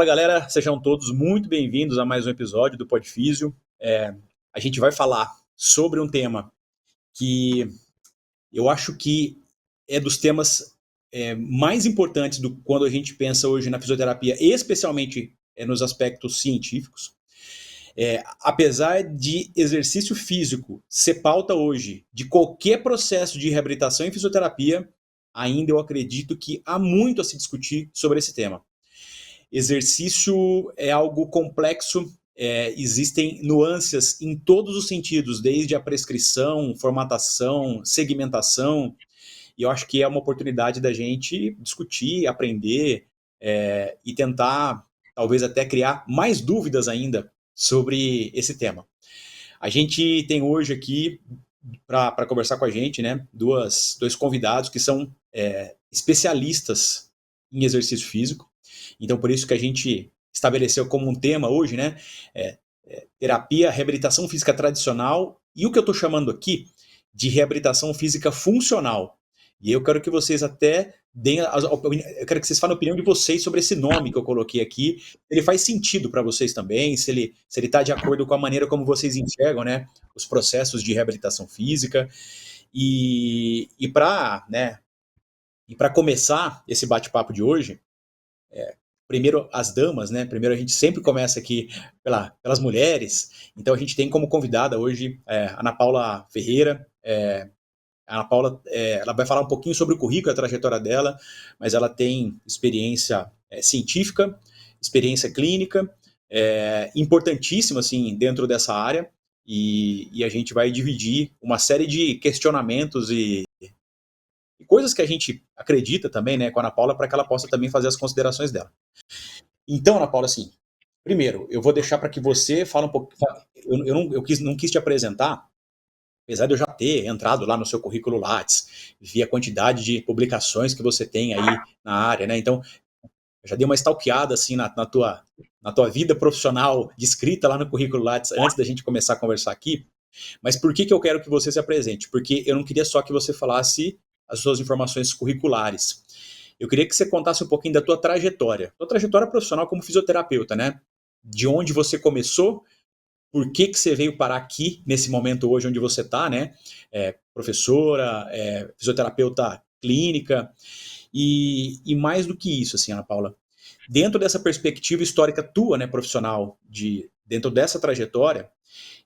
Fala galera, sejam todos muito bem-vindos a mais um episódio do Podfísio. A gente vai falar sobre um tema que eu acho que é dos temas mais importantes quando a gente pensa hoje na fisioterapia, especialmente nos aspectos científicos. Apesar de exercício físico ser pauta hoje de qualquer processo de reabilitação em fisioterapia, ainda eu acredito que há muito a se discutir sobre esse tema. Exercício é algo complexo, existem nuances em todos os sentidos, desde a prescrição, formatação, segmentação, e eu acho que é uma oportunidade da gente discutir, aprender e tentar, talvez até criar mais dúvidas ainda sobre esse tema. A gente tem hoje aqui, para conversar com a gente, né, dois convidados que são especialistas em exercício físico. Então, por isso que a gente estabeleceu como um tema hoje, né, terapia, reabilitação física tradicional e o que eu estou chamando aqui de reabilitação física funcional. E eu quero que vocês até eu quero que vocês falem a opinião de vocês sobre esse nome que eu coloquei aqui. Ele faz sentido para vocês também, se ele está de acordo com a maneira como vocês enxergam, né, os processos de reabilitação física. E para começar esse bate-papo de hoje, primeiro as damas, né? Primeiro a gente sempre começa aqui pelas mulheres. Então a gente tem como convidada hoje a Ana Paula Ferreira. A Ana Paula, ela vai falar um pouquinho sobre o currículo e a trajetória dela, mas ela tem experiência científica, experiência clínica, importantíssima assim dentro dessa área. E a gente vai dividir uma série de questionamentos e coisas que a gente acredita também, né, com a Ana Paula, para que ela possa também fazer as considerações dela. Então, Ana Paula, assim, primeiro, eu vou deixar para que você fale um pouco. Não quis te apresentar, apesar de eu já ter entrado lá no seu currículo Lattes, vi a quantidade de publicações que você tem aí na área, né? Então, eu já dei uma stalkeada assim na tua vida profissional descrita lá no currículo Lattes antes da gente começar a conversar aqui. Mas por que eu quero que você se apresente? Porque eu não queria só que você falasse as suas informações curriculares. Eu queria que você contasse um pouquinho da tua trajetória profissional como fisioterapeuta, né? De onde você começou, por que você veio parar aqui, nesse momento hoje onde você está, né? Professora, fisioterapeuta clínica, e mais do que isso, assim, Ana Paula, dentro dessa perspectiva histórica tua, né, profissional, dentro dessa trajetória,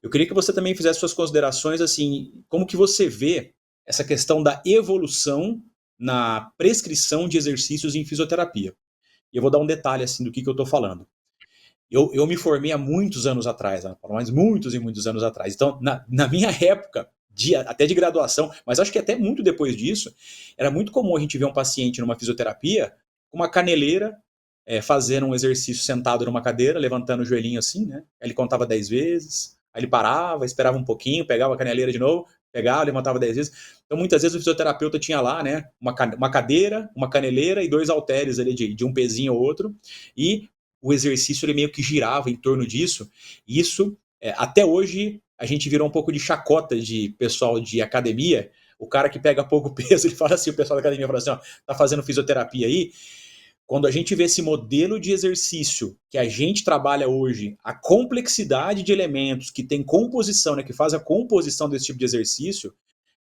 eu queria que você também fizesse suas considerações, assim, como que você vê essa questão da evolução na prescrição de exercícios em fisioterapia. E eu vou dar um detalhe, assim, do que eu estou falando. Eu me formei há muitos anos atrás, mas muitos e muitos anos atrás. Então, na minha época, até de graduação, mas acho que até muito depois disso, era muito comum a gente ver um paciente numa fisioterapia com uma caneleira, fazendo um exercício sentado numa cadeira, levantando o joelhinho assim, né? Aí ele contava 10 vezes, aí ele parava, esperava um pouquinho, pegava a caneleira de novo, pegava, levantava 10 vezes. Então, muitas vezes o fisioterapeuta tinha lá, né, uma cadeira, uma caneleira e 2 halteres ali de um pezinho ou outro, e o exercício ele meio que girava em torno disso. E isso, até hoje, a gente virou um pouco de chacota de pessoal de academia. O cara que pega pouco peso, ele fala assim, o pessoal da academia fala assim, ó, tá fazendo fisioterapia aí. Quando a gente vê esse modelo de exercício que a gente trabalha hoje, a complexidade de elementos que tem composição, né, que faz a composição desse tipo de exercício,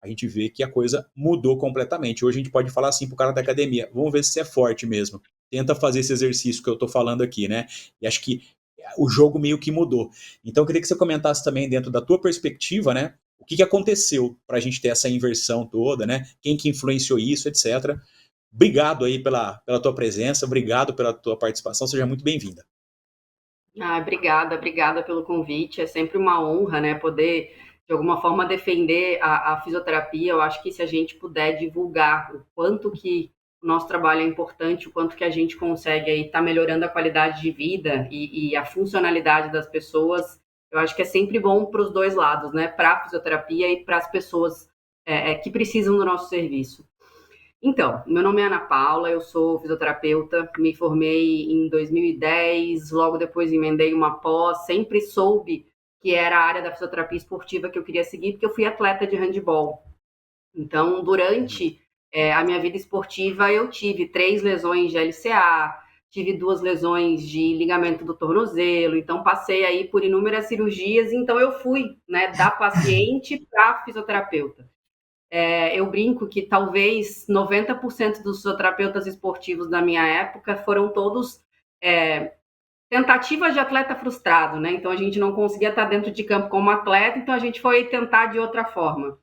a gente vê que a coisa mudou completamente. Hoje a gente pode falar assim pro cara da academia, vamos ver se você é forte mesmo. Tenta fazer esse exercício que eu tô falando aqui, né? E acho que o jogo meio que mudou. Então eu queria que você comentasse também dentro da tua perspectiva, né? O que aconteceu para a gente ter essa inversão toda, né? Quem que influenciou isso, etc. Obrigado aí pela tua presença, obrigado pela tua participação, seja muito bem-vinda. Obrigada pelo convite. É sempre uma honra, né, poder, de alguma forma, defender a fisioterapia. Eu acho que se a gente puder divulgar o quanto que o nosso trabalho é importante, o quanto que a gente consegue aí estar melhorando a qualidade de vida e a funcionalidade das pessoas, eu acho que é sempre bom para os dois lados, né, para a fisioterapia e para as pessoas que precisam do nosso serviço. Então, meu nome é Ana Paula, eu sou fisioterapeuta, me formei em 2010, logo depois emendei uma pós, sempre soube que era a área da fisioterapia esportiva que eu queria seguir, porque eu fui atleta de handebol. Então, durante a minha vida esportiva, eu tive 3 lesões de LCA, tive 2 lesões de ligamento do tornozelo, então passei aí por inúmeras cirurgias, então eu fui, né, da paciente para fisioterapeuta. Eu brinco que talvez 90% dos fisioterapeutas esportivos da minha época foram todos tentativas de atleta frustrado, né? Então a gente não conseguia estar dentro de campo como atleta, então a gente foi tentar de outra forma.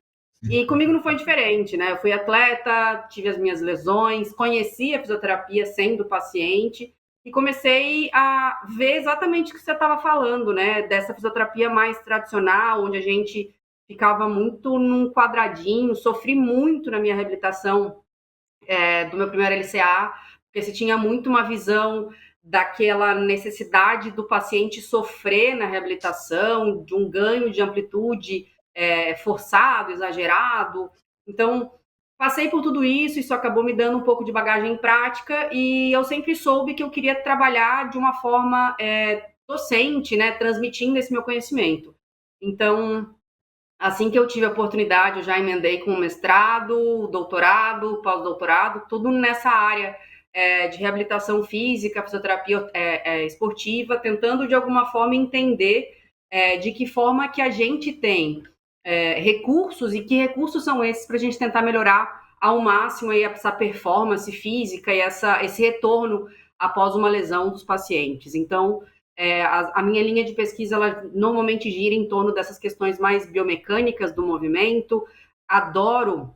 E comigo não foi diferente, né? Eu fui atleta, tive as minhas lesões, conheci a fisioterapia sendo paciente e comecei a ver exatamente o que você estava falando, né? Dessa fisioterapia mais tradicional, onde a gente ficava muito num quadradinho, sofri muito na minha reabilitação do meu primeiro LCA, porque se tinha muito uma visão daquela necessidade do paciente sofrer na reabilitação, de um ganho de amplitude forçado, exagerado. Então, passei por tudo isso, isso acabou me dando um pouco de bagagem prática e eu sempre soube que eu queria trabalhar de uma forma docente, né, transmitindo esse meu conhecimento. Então, assim que eu tive a oportunidade, eu já emendei com o mestrado, doutorado, pós-doutorado, tudo nessa área de reabilitação física, fisioterapia esportiva, tentando de alguma forma entender de que forma que a gente tem recursos e que recursos são esses para a gente tentar melhorar ao máximo aí essa performance física e esse retorno após uma lesão dos pacientes. Então, a minha linha de pesquisa, ela normalmente gira em torno dessas questões mais biomecânicas do movimento. Adoro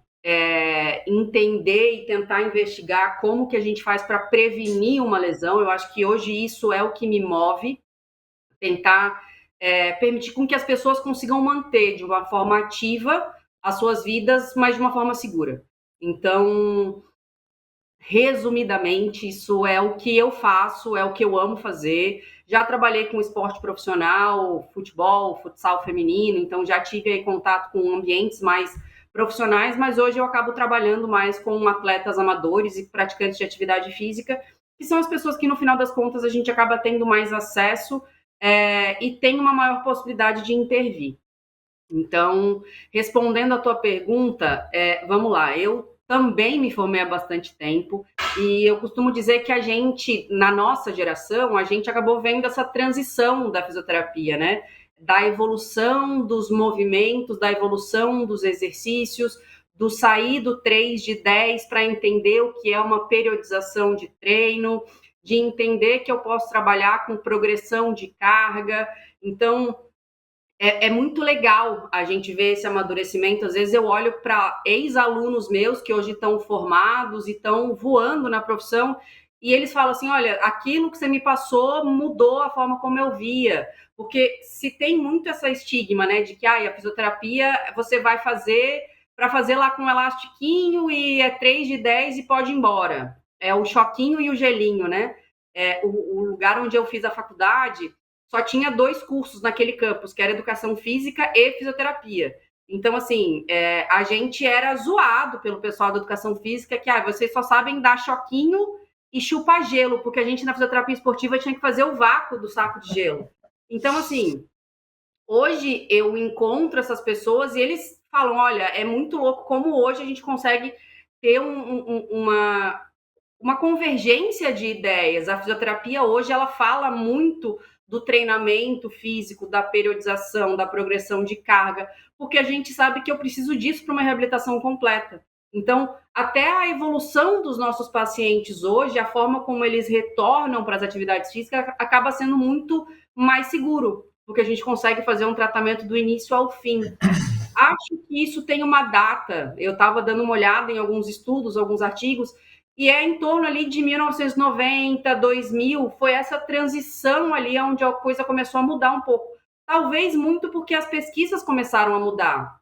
entender e tentar investigar como que a gente faz para prevenir uma lesão. Eu acho que hoje isso é o que me move, tentar permitir com que as pessoas consigam manter de uma forma ativa as suas vidas, mas de uma forma segura. Então, resumidamente, isso é o que eu faço, é o que eu amo fazer. Já trabalhei com esporte profissional, futebol, futsal feminino, então já tive aí contato com ambientes mais profissionais, mas hoje eu acabo trabalhando mais com atletas amadores e praticantes de atividade física, que são as pessoas que, no final das contas, a gente acaba tendo mais acesso e tem uma maior possibilidade de intervir. Então, respondendo a tua pergunta, vamos lá, eu também me formei há bastante tempo e eu costumo dizer que a gente, na nossa geração, a gente acabou vendo essa transição da fisioterapia, né? Da evolução dos movimentos, da evolução dos exercícios, do sair do 3 de 10 para entender o que é uma periodização de treino, de entender que eu posso trabalhar com progressão de carga. Então, é muito legal a gente ver esse amadurecimento. Às vezes eu olho para ex-alunos meus que hoje estão formados e estão voando na profissão e eles falam assim, olha, aquilo que você me passou mudou a forma como eu via. Porque se tem muito essa estigma, né, de que a fisioterapia você vai fazer para fazer lá com um elastiquinho e é 3 de 10 e pode ir embora. É o choquinho e o gelinho, né? O lugar onde eu fiz a faculdade só tinha 2 cursos naquele campus, que era educação física e fisioterapia. Então, assim, a gente era zoado pelo pessoal da educação física, que vocês só sabem dar choquinho e chupar gelo, porque a gente na fisioterapia esportiva tinha que fazer o vácuo do saco de gelo. Então, assim, hoje eu encontro essas pessoas e eles falam, olha, é muito louco como hoje a gente consegue ter uma convergência de ideias. A fisioterapia hoje ela fala muito do treinamento físico, da periodização, da progressão de carga, porque a gente sabe que eu preciso disso para uma reabilitação completa. Então, até a evolução dos nossos pacientes hoje, a forma como eles retornam para as atividades físicas acaba sendo muito mais seguro, porque a gente consegue fazer um tratamento do início ao fim. Acho que isso tem uma data. Eu estava dando uma olhada em alguns estudos, alguns artigos, e é em torno ali de 1990, 2000, foi essa transição ali onde a coisa começou a mudar um pouco. Talvez muito porque as pesquisas começaram a mudar.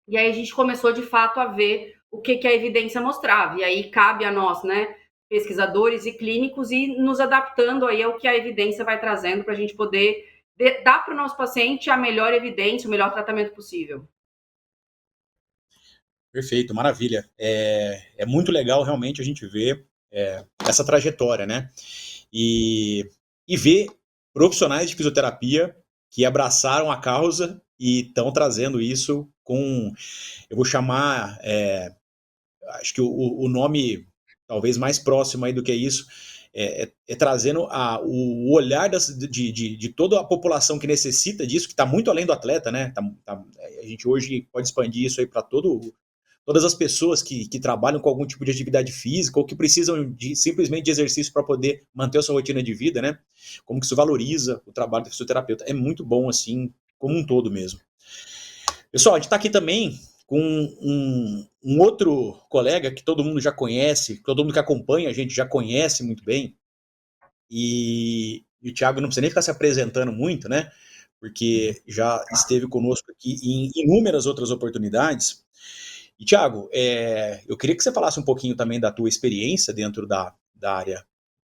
E aí a gente começou, de fato, a ver o que a evidência mostrava. E aí cabe a nós, né, pesquisadores e clínicos, ir nos adaptando aí ao que a evidência vai trazendo para a gente poder dar para o nosso paciente a melhor evidência, o melhor tratamento possível. Perfeito, maravilha. É muito legal realmente a gente ver essa trajetória, né? E ver profissionais de fisioterapia que abraçaram a causa e estão trazendo isso com, eu vou chamar, acho que o nome talvez mais próximo aí do que isso, trazendo o olhar de toda a população que necessita disso, que está muito além do atleta, né? A gente hoje pode expandir isso aí para todas as pessoas que trabalham com algum tipo de atividade física ou que precisam simplesmente de exercício para poder manter a sua rotina de vida, né? Como que isso valoriza o trabalho do fisioterapeuta. É muito bom, assim, como um todo mesmo. Pessoal, a gente está aqui também com um outro colega que todo mundo já conhece, todo mundo que acompanha a gente já conhece muito bem, e o Thiago não precisa nem ficar se apresentando muito, né? Porque já esteve conosco aqui em inúmeras outras oportunidades. E, Thiago, eu queria que você falasse um pouquinho também da tua experiência dentro da área,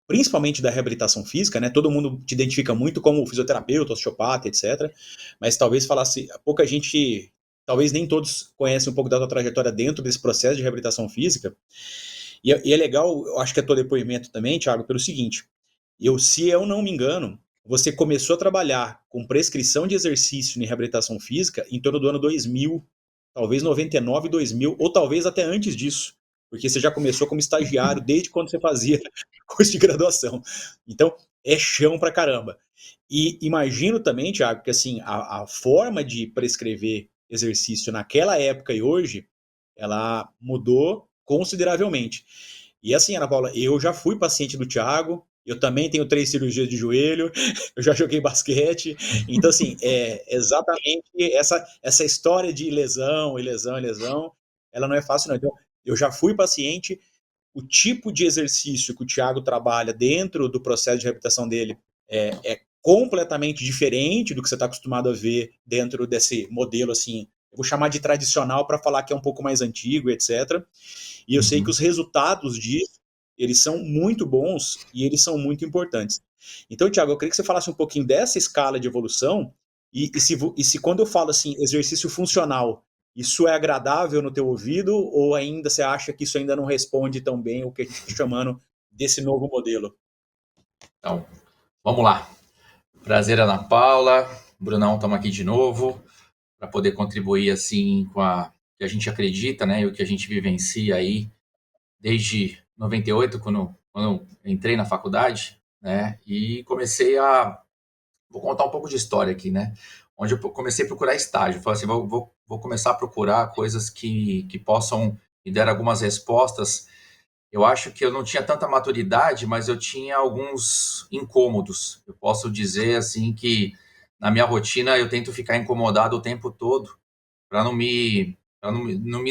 principalmente da reabilitação física, né? Todo mundo te identifica muito como fisioterapeuta, osteopata, etc. Mas talvez falasse, pouca gente, talvez nem todos conhecem um pouco da tua trajetória dentro desse processo de reabilitação física. E é legal, eu acho que é teu depoimento também, Thiago, pelo seguinte, se eu não me engano, você começou a trabalhar com prescrição de exercício em reabilitação física em torno do ano 2000, talvez 99, 2000, ou talvez até antes disso, porque você já começou como estagiário desde quando você fazia curso de graduação. Então, é chão pra caramba. E imagino também, Thiago, que assim, a forma de prescrever exercício naquela época e hoje, ela mudou consideravelmente. E assim, Ana Paula, eu já fui paciente do Thiago, eu também tenho 3 cirurgias de joelho, eu já joguei basquete. Então, assim, exatamente essa história de lesão, ela não é fácil, não. Então, eu já fui paciente, o tipo de exercício que o Thiago trabalha dentro do processo de reabilitação dele é completamente diferente do que você está acostumado a ver dentro desse modelo, assim, eu vou chamar de tradicional para falar que é um pouco mais antigo, etc. E eu sei que os resultados disso, eles são muito bons e eles são muito importantes. Então, Thiago, eu queria que você falasse um pouquinho dessa escala de evolução e se quando eu falo assim, exercício funcional, isso é agradável no teu ouvido ou ainda você acha que isso ainda não responde tão bem o que a gente está chamando desse novo modelo? Então, vamos lá. Prazer, Ana Paula. Brunão, estamos aqui de novo para poder contribuir assim com o que a gente acredita, né, e o que a gente vivencia aí desde 98, quando eu entrei na faculdade, né, e vou contar um pouco de história aqui, né, onde eu comecei a procurar estágio. Falei assim, vou começar a procurar coisas que possam me dar algumas respostas. Eu acho que eu não tinha tanta maturidade, mas eu tinha alguns incômodos. Eu posso dizer assim que na minha rotina eu tento ficar incomodado o tempo todo para não me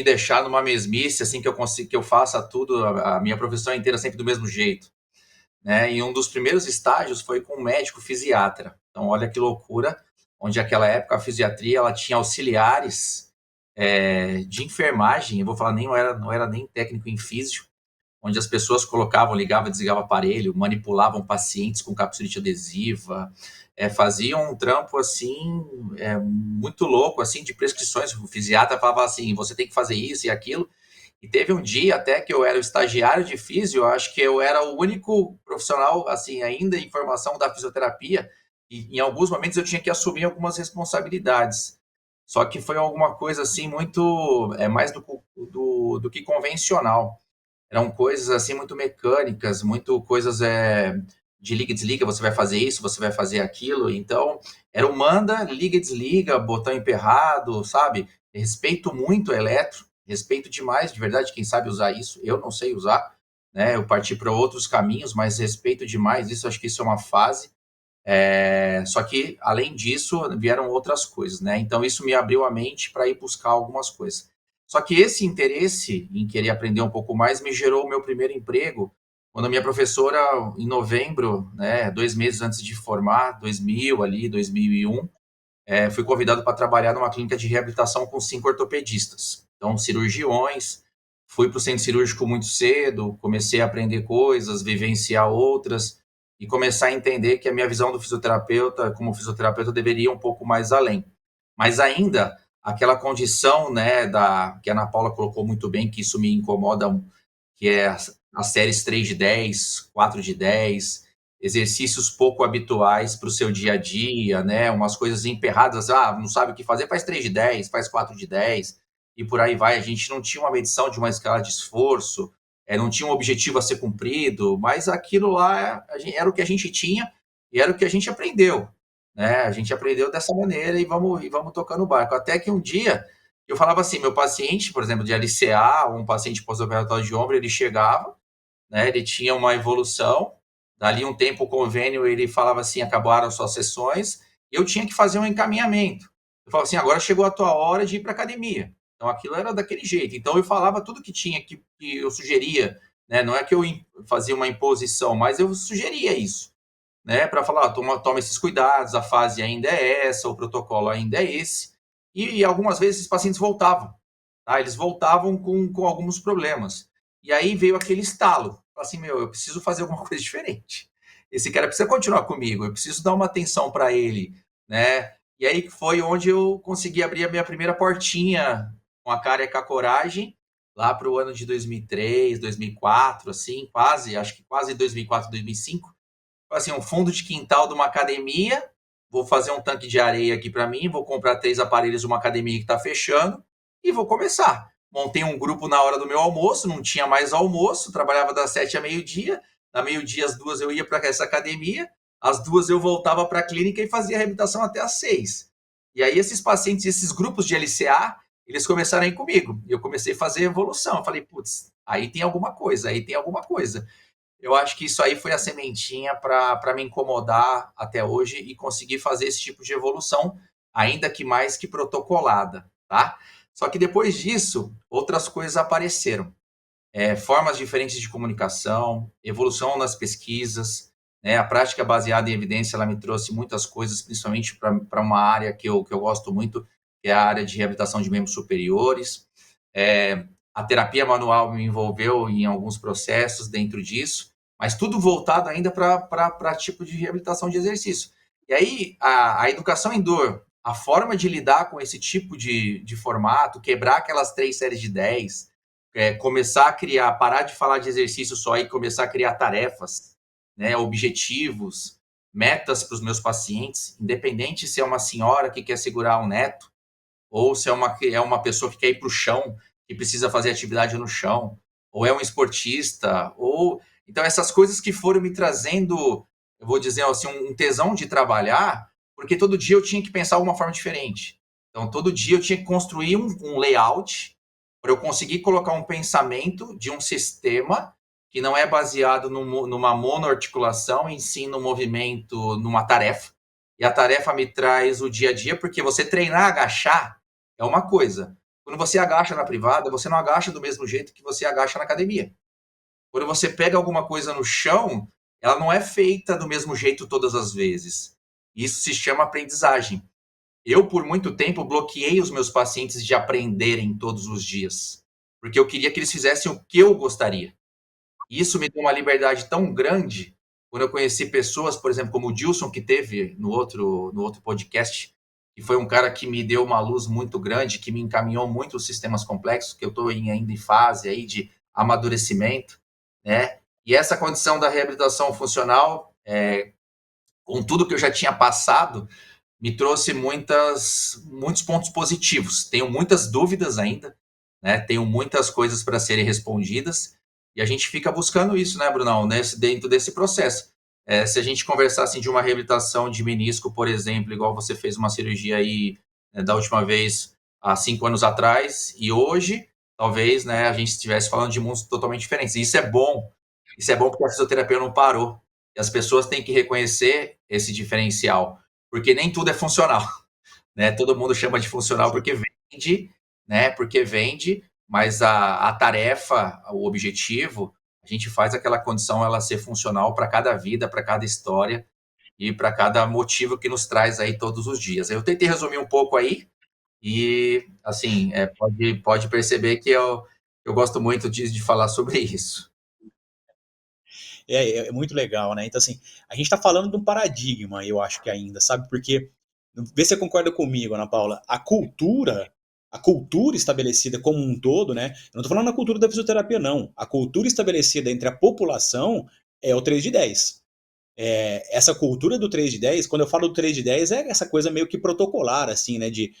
deixar numa mesmice assim que eu faça tudo a minha profissão inteira sempre do mesmo jeito, né? E um dos primeiros estágios foi com um médico fisiatra. Então olha que loucura, onde naquela época a fisiatria ela tinha auxiliares de enfermagem. Eu vou falar não era nem técnico em físio, onde as pessoas colocavam, ligavam, desligavam aparelho, manipulavam pacientes com capsulite adesiva, faziam um trampo assim muito louco, assim, de prescrições. O fisiatra falava assim, você tem que fazer isso e aquilo. E teve um dia até que eu era o estagiário de físio, acho que eu era o único profissional, assim, ainda em formação da fisioterapia, e em alguns momentos eu tinha que assumir algumas responsabilidades. Só que foi alguma coisa assim muito mais do que convencional. Eram coisas assim muito mecânicas, muito coisas de liga e desliga, você vai fazer isso, você vai fazer aquilo. Então, era o manda, liga e desliga, botão emperrado, sabe? Respeito muito eletro, respeito demais, de verdade, quem sabe usar isso. Eu não sei usar, né? Eu parti para outros caminhos, mas respeito demais isso, acho que isso é uma fase. Só que, além disso, vieram outras coisas, né? Então, isso me abriu a mente para ir buscar algumas coisas. Só que esse interesse em querer aprender um pouco mais me gerou o meu primeiro emprego, quando a minha professora, em novembro, né, 2 meses antes de formar, 2000 ali, 2001, fui convidado para trabalhar numa clínica de reabilitação com 5 ortopedistas. Então, cirurgiões, fui para o centro cirúrgico muito cedo, comecei a aprender coisas, vivenciar outras, e começar a entender que a minha visão do fisioterapeuta, como fisioterapeuta, deveria ir um pouco mais além. Mas ainda, aquela condição, né, que a Ana Paula colocou muito bem, que isso me incomoda, que é as séries 3 de 10, 4 de 10, exercícios pouco habituais para o seu dia a dia, né, umas coisas emperradas, não sabe o que fazer, faz 3 de 10, faz 4 de 10, e por aí vai. A gente não tinha uma medição de uma escala de esforço, não tinha um objetivo a ser cumprido, mas aquilo lá era o que a gente tinha e era o que a gente aprendeu, né? A gente aprendeu dessa maneira e vamos tocando o barco. Até que um dia eu falava assim, meu paciente, por exemplo, de LCA, um paciente pós-operatório de ombro, ele chegava, né? Ele tinha uma evolução, dali um tempo o convênio, ele falava assim, acabaram suas sessões, eu tinha que fazer um encaminhamento. Eu falava assim, agora chegou a tua hora de ir para academia. Então aquilo era daquele jeito. Então eu falava tudo que tinha, que eu sugeria, né? Não é que eu fazia uma imposição, mas eu sugeria isso, né? Para falar, toma esses cuidados, a fase ainda é essa, o protocolo ainda é esse. E algumas vezes esses pacientes voltavam, tá? Eles voltavam com alguns problemas. E aí veio aquele estalo. Assim, eu preciso fazer alguma coisa diferente. Esse cara precisa continuar comigo, eu preciso dar uma atenção para ele, né? E aí foi onde eu consegui abrir a minha primeira portinha com a cara e com a coragem, lá para o ano de 2003, 2004, assim, acho que quase 2004, 2005. Assim, um fundo de quintal de uma academia, vou fazer um tanque de areia aqui para mim, vou comprar 3 aparelhos de uma academia que está fechando e vou começar. Montei um grupo na hora do meu almoço, não tinha mais almoço, trabalhava das 7 a meio-dia, da meio-dia às 2 eu ia para essa academia, às 2 eu voltava para a clínica e fazia a reabilitação até às 6. E aí esses pacientes, esses grupos de LCA, eles começaram a ir comigo. E eu comecei a fazer evolução. Eu falei, putz, aí tem alguma coisa, aí tem alguma coisa. Eu acho que isso aí foi a sementinha para me incomodar até hoje e conseguir fazer esse tipo de evolução, ainda que mais que protocolada, tá? Só que depois disso, outras coisas apareceram. Formas diferentes de comunicação, evolução nas pesquisas, né? A prática baseada em evidência, ela me trouxe muitas coisas, principalmente para uma área que eu gosto muito, que é a área de reabilitação de membros superiores. A terapia manual me envolveu em alguns processos dentro disso, mas tudo voltado ainda para tipo de reabilitação de exercício. E aí, a educação em dor, a forma de lidar com esse tipo de formato, quebrar aquelas 3 séries de 10, começar a criar, parar de falar de exercício só e começar a criar tarefas, né, objetivos, metas para os meus pacientes, independente se é uma senhora que quer segurar um neto, ou se é uma pessoa que quer ir para o chão, que precisa fazer atividade no chão, ou é um esportista, ou... Então, essas coisas que foram me trazendo, eu vou dizer assim, um tesão de trabalhar, porque todo dia eu tinha que pensar de uma forma diferente. Então, todo dia eu tinha que construir um layout para eu conseguir colocar um pensamento de um sistema que não é baseado numa monoarticulação, em sim no movimento, numa tarefa. E a tarefa me traz o dia a dia, porque você treinar agachar é uma coisa. Quando você agacha na privada, você não agacha do mesmo jeito que você agacha na academia. Quando você pega alguma coisa no chão, ela não é feita do mesmo jeito todas as vezes. Isso se chama aprendizagem. Eu, por muito tempo, bloqueei os meus pacientes de aprenderem todos os dias, porque eu queria que eles fizessem o que eu gostaria. E isso me deu uma liberdade tão grande quando eu conheci pessoas, por exemplo, como o Dilson, que teve no outro podcast, que foi um cara que me deu uma luz muito grande, que me encaminhou muito os sistemas complexos, que eu estou ainda em fase aí de amadurecimento, né? E essa condição da reabilitação funcional, com tudo que eu já tinha passado, me trouxe muitos pontos positivos. Tenho muitas dúvidas ainda, né? Tenho muitas coisas para serem respondidas, e a gente fica buscando isso, né, Brunão, dentro desse processo. Se a gente conversar assim, de uma reabilitação de menisco, por exemplo, igual você fez uma cirurgia aí, né, da última vez, há 5 anos atrás, e hoje, talvez, né, a gente estivesse falando de mundos totalmente diferentes. E isso é bom porque a fisioterapia não parou. E as pessoas têm que reconhecer esse diferencial, porque nem tudo é funcional, né? Todo mundo chama de funcional porque vende, né? Porque vende, mas a tarefa, o objetivo, a gente faz aquela condição ela ser funcional para cada vida, para cada história e para cada motivo que nos traz aí todos os dias. Eu tentei resumir um pouco aí e, assim, pode perceber que eu gosto muito de falar sobre isso. É muito legal, né? Então, assim, a gente está falando de um paradigma, eu acho que ainda, sabe? Porque, vê se você concorda comigo, Ana Paula, a cultura estabelecida como um todo, né? Eu não estou falando da cultura da fisioterapia, não. A cultura estabelecida entre a população é o 3 de 10. Essa cultura do 3 de 10, quando eu falo do 3 de 10, é essa coisa meio que protocolar, assim, né? De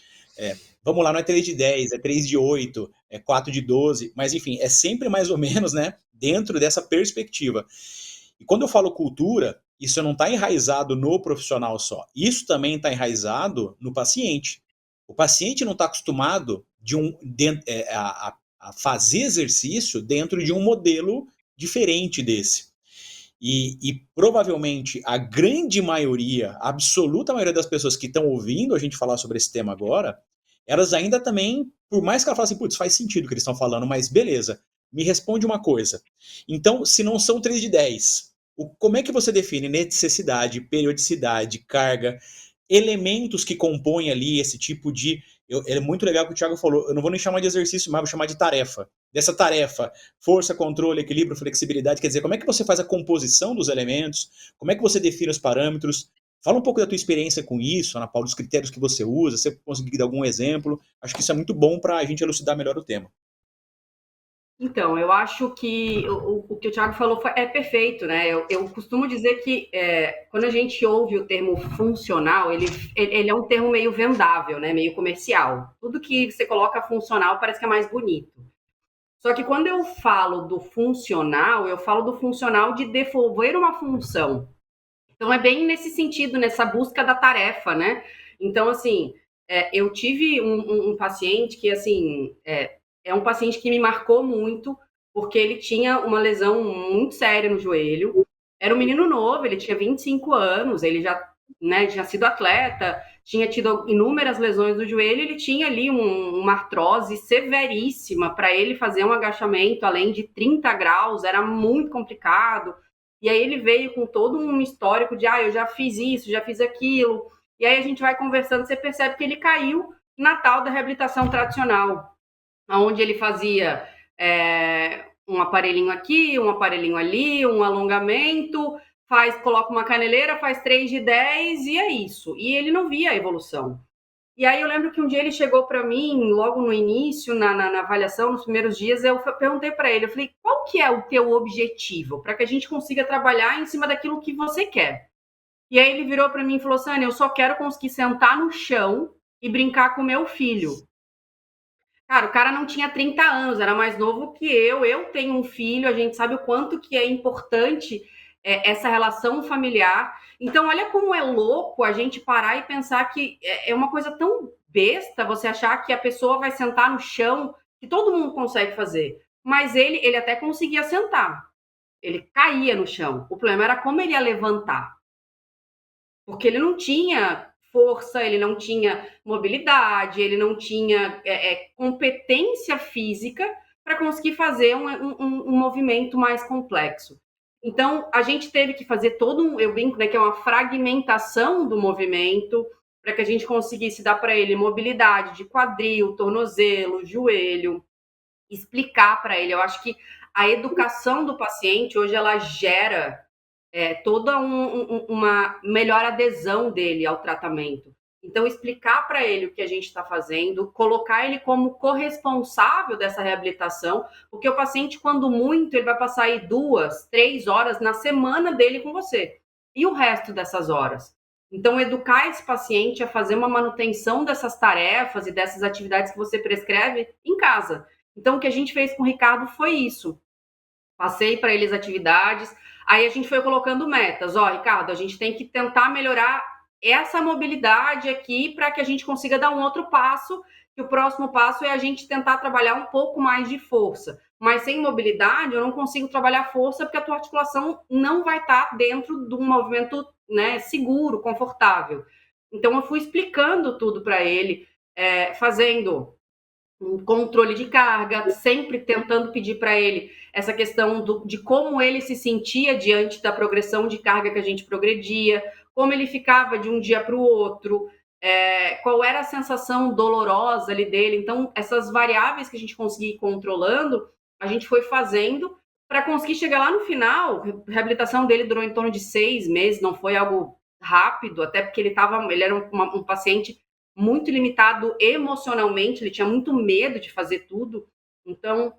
Vamos lá, não é 3 de 10, é 3 de 8, é 4 de 12, mas enfim, é sempre mais ou menos, né, dentro dessa perspectiva. E quando eu falo cultura, isso não está enraizado no profissional só, isso também está enraizado no paciente. O paciente não está acostumado a fazer exercício dentro de um modelo diferente desse. E provavelmente a grande maioria, a absoluta maioria das pessoas que estão ouvindo a gente falar sobre esse tema agora, elas ainda também, por mais que ela fale assim, putz, faz sentido o que eles estão falando, mas beleza, me responde uma coisa. Então, se não são 3 de 10, como é que você define necessidade, periodicidade, carga, elementos que compõem ali esse tipo de... É muito legal que o Thiago falou, eu não vou nem chamar de exercício, mas vou chamar de tarefa. Dessa tarefa, força, controle, equilíbrio, flexibilidade, quer dizer, como é que você faz a composição dos elementos, como é que você define os parâmetros. Fala um pouco da tua experiência com isso, Ana Paula, dos critérios que você usa, se você conseguir dar algum exemplo. Acho que isso é muito bom para a gente elucidar melhor o tema. Então, eu acho que o que o Thiago falou é perfeito, né? Eu costumo dizer que quando a gente ouve o termo funcional, ele é um termo meio vendável, né? Meio comercial. Tudo que você coloca funcional parece que é mais bonito. Só que quando eu falo do funcional, eu falo do funcional de devolver uma função. Então, é bem nesse sentido, nessa busca da tarefa, né? Então, assim, eu tive um paciente que, assim, é um paciente que me marcou muito, porque ele tinha uma lesão muito séria no joelho. Era um menino novo, ele tinha 25 anos, ele já, né, tinha sido atleta, tinha tido inúmeras lesões no joelho, ele tinha ali uma artrose severíssima. Para ele fazer um agachamento além de 30 graus era muito complicado. E aí ele veio com todo um histórico de, eu já fiz isso, já fiz aquilo. E aí a gente vai conversando, você percebe que ele caiu na tal da reabilitação tradicional, onde ele fazia um aparelhinho aqui, um aparelhinho ali, um alongamento, coloca uma caneleira, faz 3 de 10 e é isso. E ele não via a evolução. E aí eu lembro que um dia ele chegou para mim, logo no início, na avaliação, nos primeiros dias, eu perguntei para ele, eu falei, qual que é o teu objetivo? Para que a gente consiga trabalhar em cima daquilo que você quer. E aí ele virou para mim e falou, Sânia, eu só quero conseguir sentar no chão e brincar com meu filho. Cara, o cara não tinha 30 anos, era mais novo que eu tenho um filho, a gente sabe o quanto que é importante essa relação familiar. Então, olha como é louco a gente parar e pensar que é uma coisa tão besta você achar que a pessoa vai sentar no chão, que todo mundo consegue fazer. Mas ele até conseguia sentar, ele caía no chão. O problema era como ele ia levantar, porque ele não tinha força, ele não tinha mobilidade, ele não tinha competência física para conseguir fazer um movimento mais complexo. Então, a gente teve que fazer eu brinco, né, que é uma fragmentação do movimento, para que a gente conseguisse dar para ele mobilidade de quadril, tornozelo, joelho, explicar para ele. Eu acho que a educação do paciente, hoje, ela gera toda uma melhor adesão dele ao tratamento. Então, explicar para ele o que a gente está fazendo, colocar ele como corresponsável dessa reabilitação, porque o paciente, quando muito, ele vai passar aí 2, 3 horas na semana dele com você. E o resto dessas horas? Então, educar esse paciente a fazer uma manutenção dessas tarefas e dessas atividades que você prescreve em casa. Então, o que a gente fez com o Ricardo foi isso. Passei para eles atividades, aí a gente foi colocando metas. Ricardo, a gente tem que tentar melhorar essa mobilidade aqui para que a gente consiga dar um outro passo, que o próximo passo é a gente tentar trabalhar um pouco mais de força. Mas sem mobilidade, eu não consigo trabalhar força porque a tua articulação não vai estar dentro de um movimento, né, seguro, confortável. Então, eu fui explicando tudo para ele, fazendo um controle de carga, sempre tentando pedir para ele essa questão de como ele se sentia diante da progressão de carga que a gente progredia, como ele ficava de um dia para o outro, qual era a sensação dolorosa ali dele. Então, essas variáveis que a gente conseguia ir controlando, a gente foi fazendo para conseguir chegar lá no final. A reabilitação dele durou em torno de 6 meses, não foi algo rápido, até porque ele era um paciente muito limitado emocionalmente, ele tinha muito medo de fazer tudo. Então,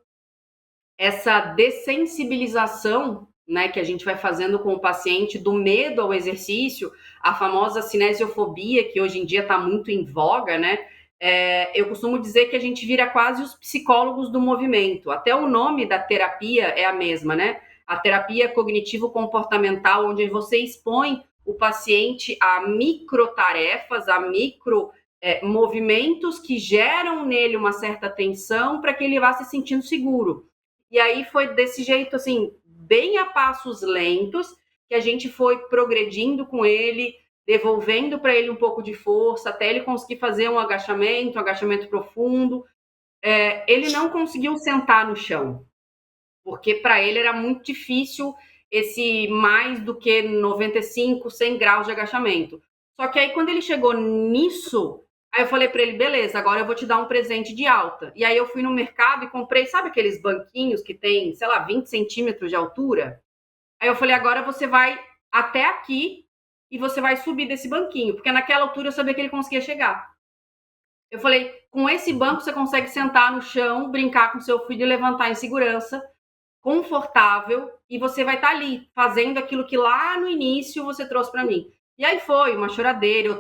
essa dessensibilização, né, que a gente vai fazendo com o paciente do medo ao exercício, a famosa cinesiofobia, que hoje em dia está muito em voga, né, eu costumo dizer que a gente vira quase os psicólogos do movimento. Até o nome da terapia é a mesma, né? A terapia cognitivo-comportamental, onde você expõe o paciente a microtarefas, a movimentos que geram nele uma certa tensão para que ele vá se sentindo seguro. E aí foi desse jeito, assim, bem a passos lentos, que a gente foi progredindo com ele, devolvendo para ele um pouco de força, até ele conseguir fazer um agachamento profundo. Ele não conseguiu sentar no chão, porque para ele era muito difícil esse mais do que 95, 100 graus de agachamento. Só que aí, quando ele chegou nisso, aí eu falei para ele, beleza, agora eu vou te dar um presente de alta. E aí eu fui no mercado e comprei, sabe aqueles banquinhos que tem, sei lá, 20 centímetros de altura? Aí eu falei, agora você vai até aqui e você vai subir desse banquinho, porque naquela altura eu sabia que ele conseguia chegar. Eu falei, com esse banco você consegue sentar no chão, brincar com seu filho e levantar em segurança, confortável, e você vai estar ali, fazendo aquilo que lá no início você trouxe para mim. E aí foi uma choradeira,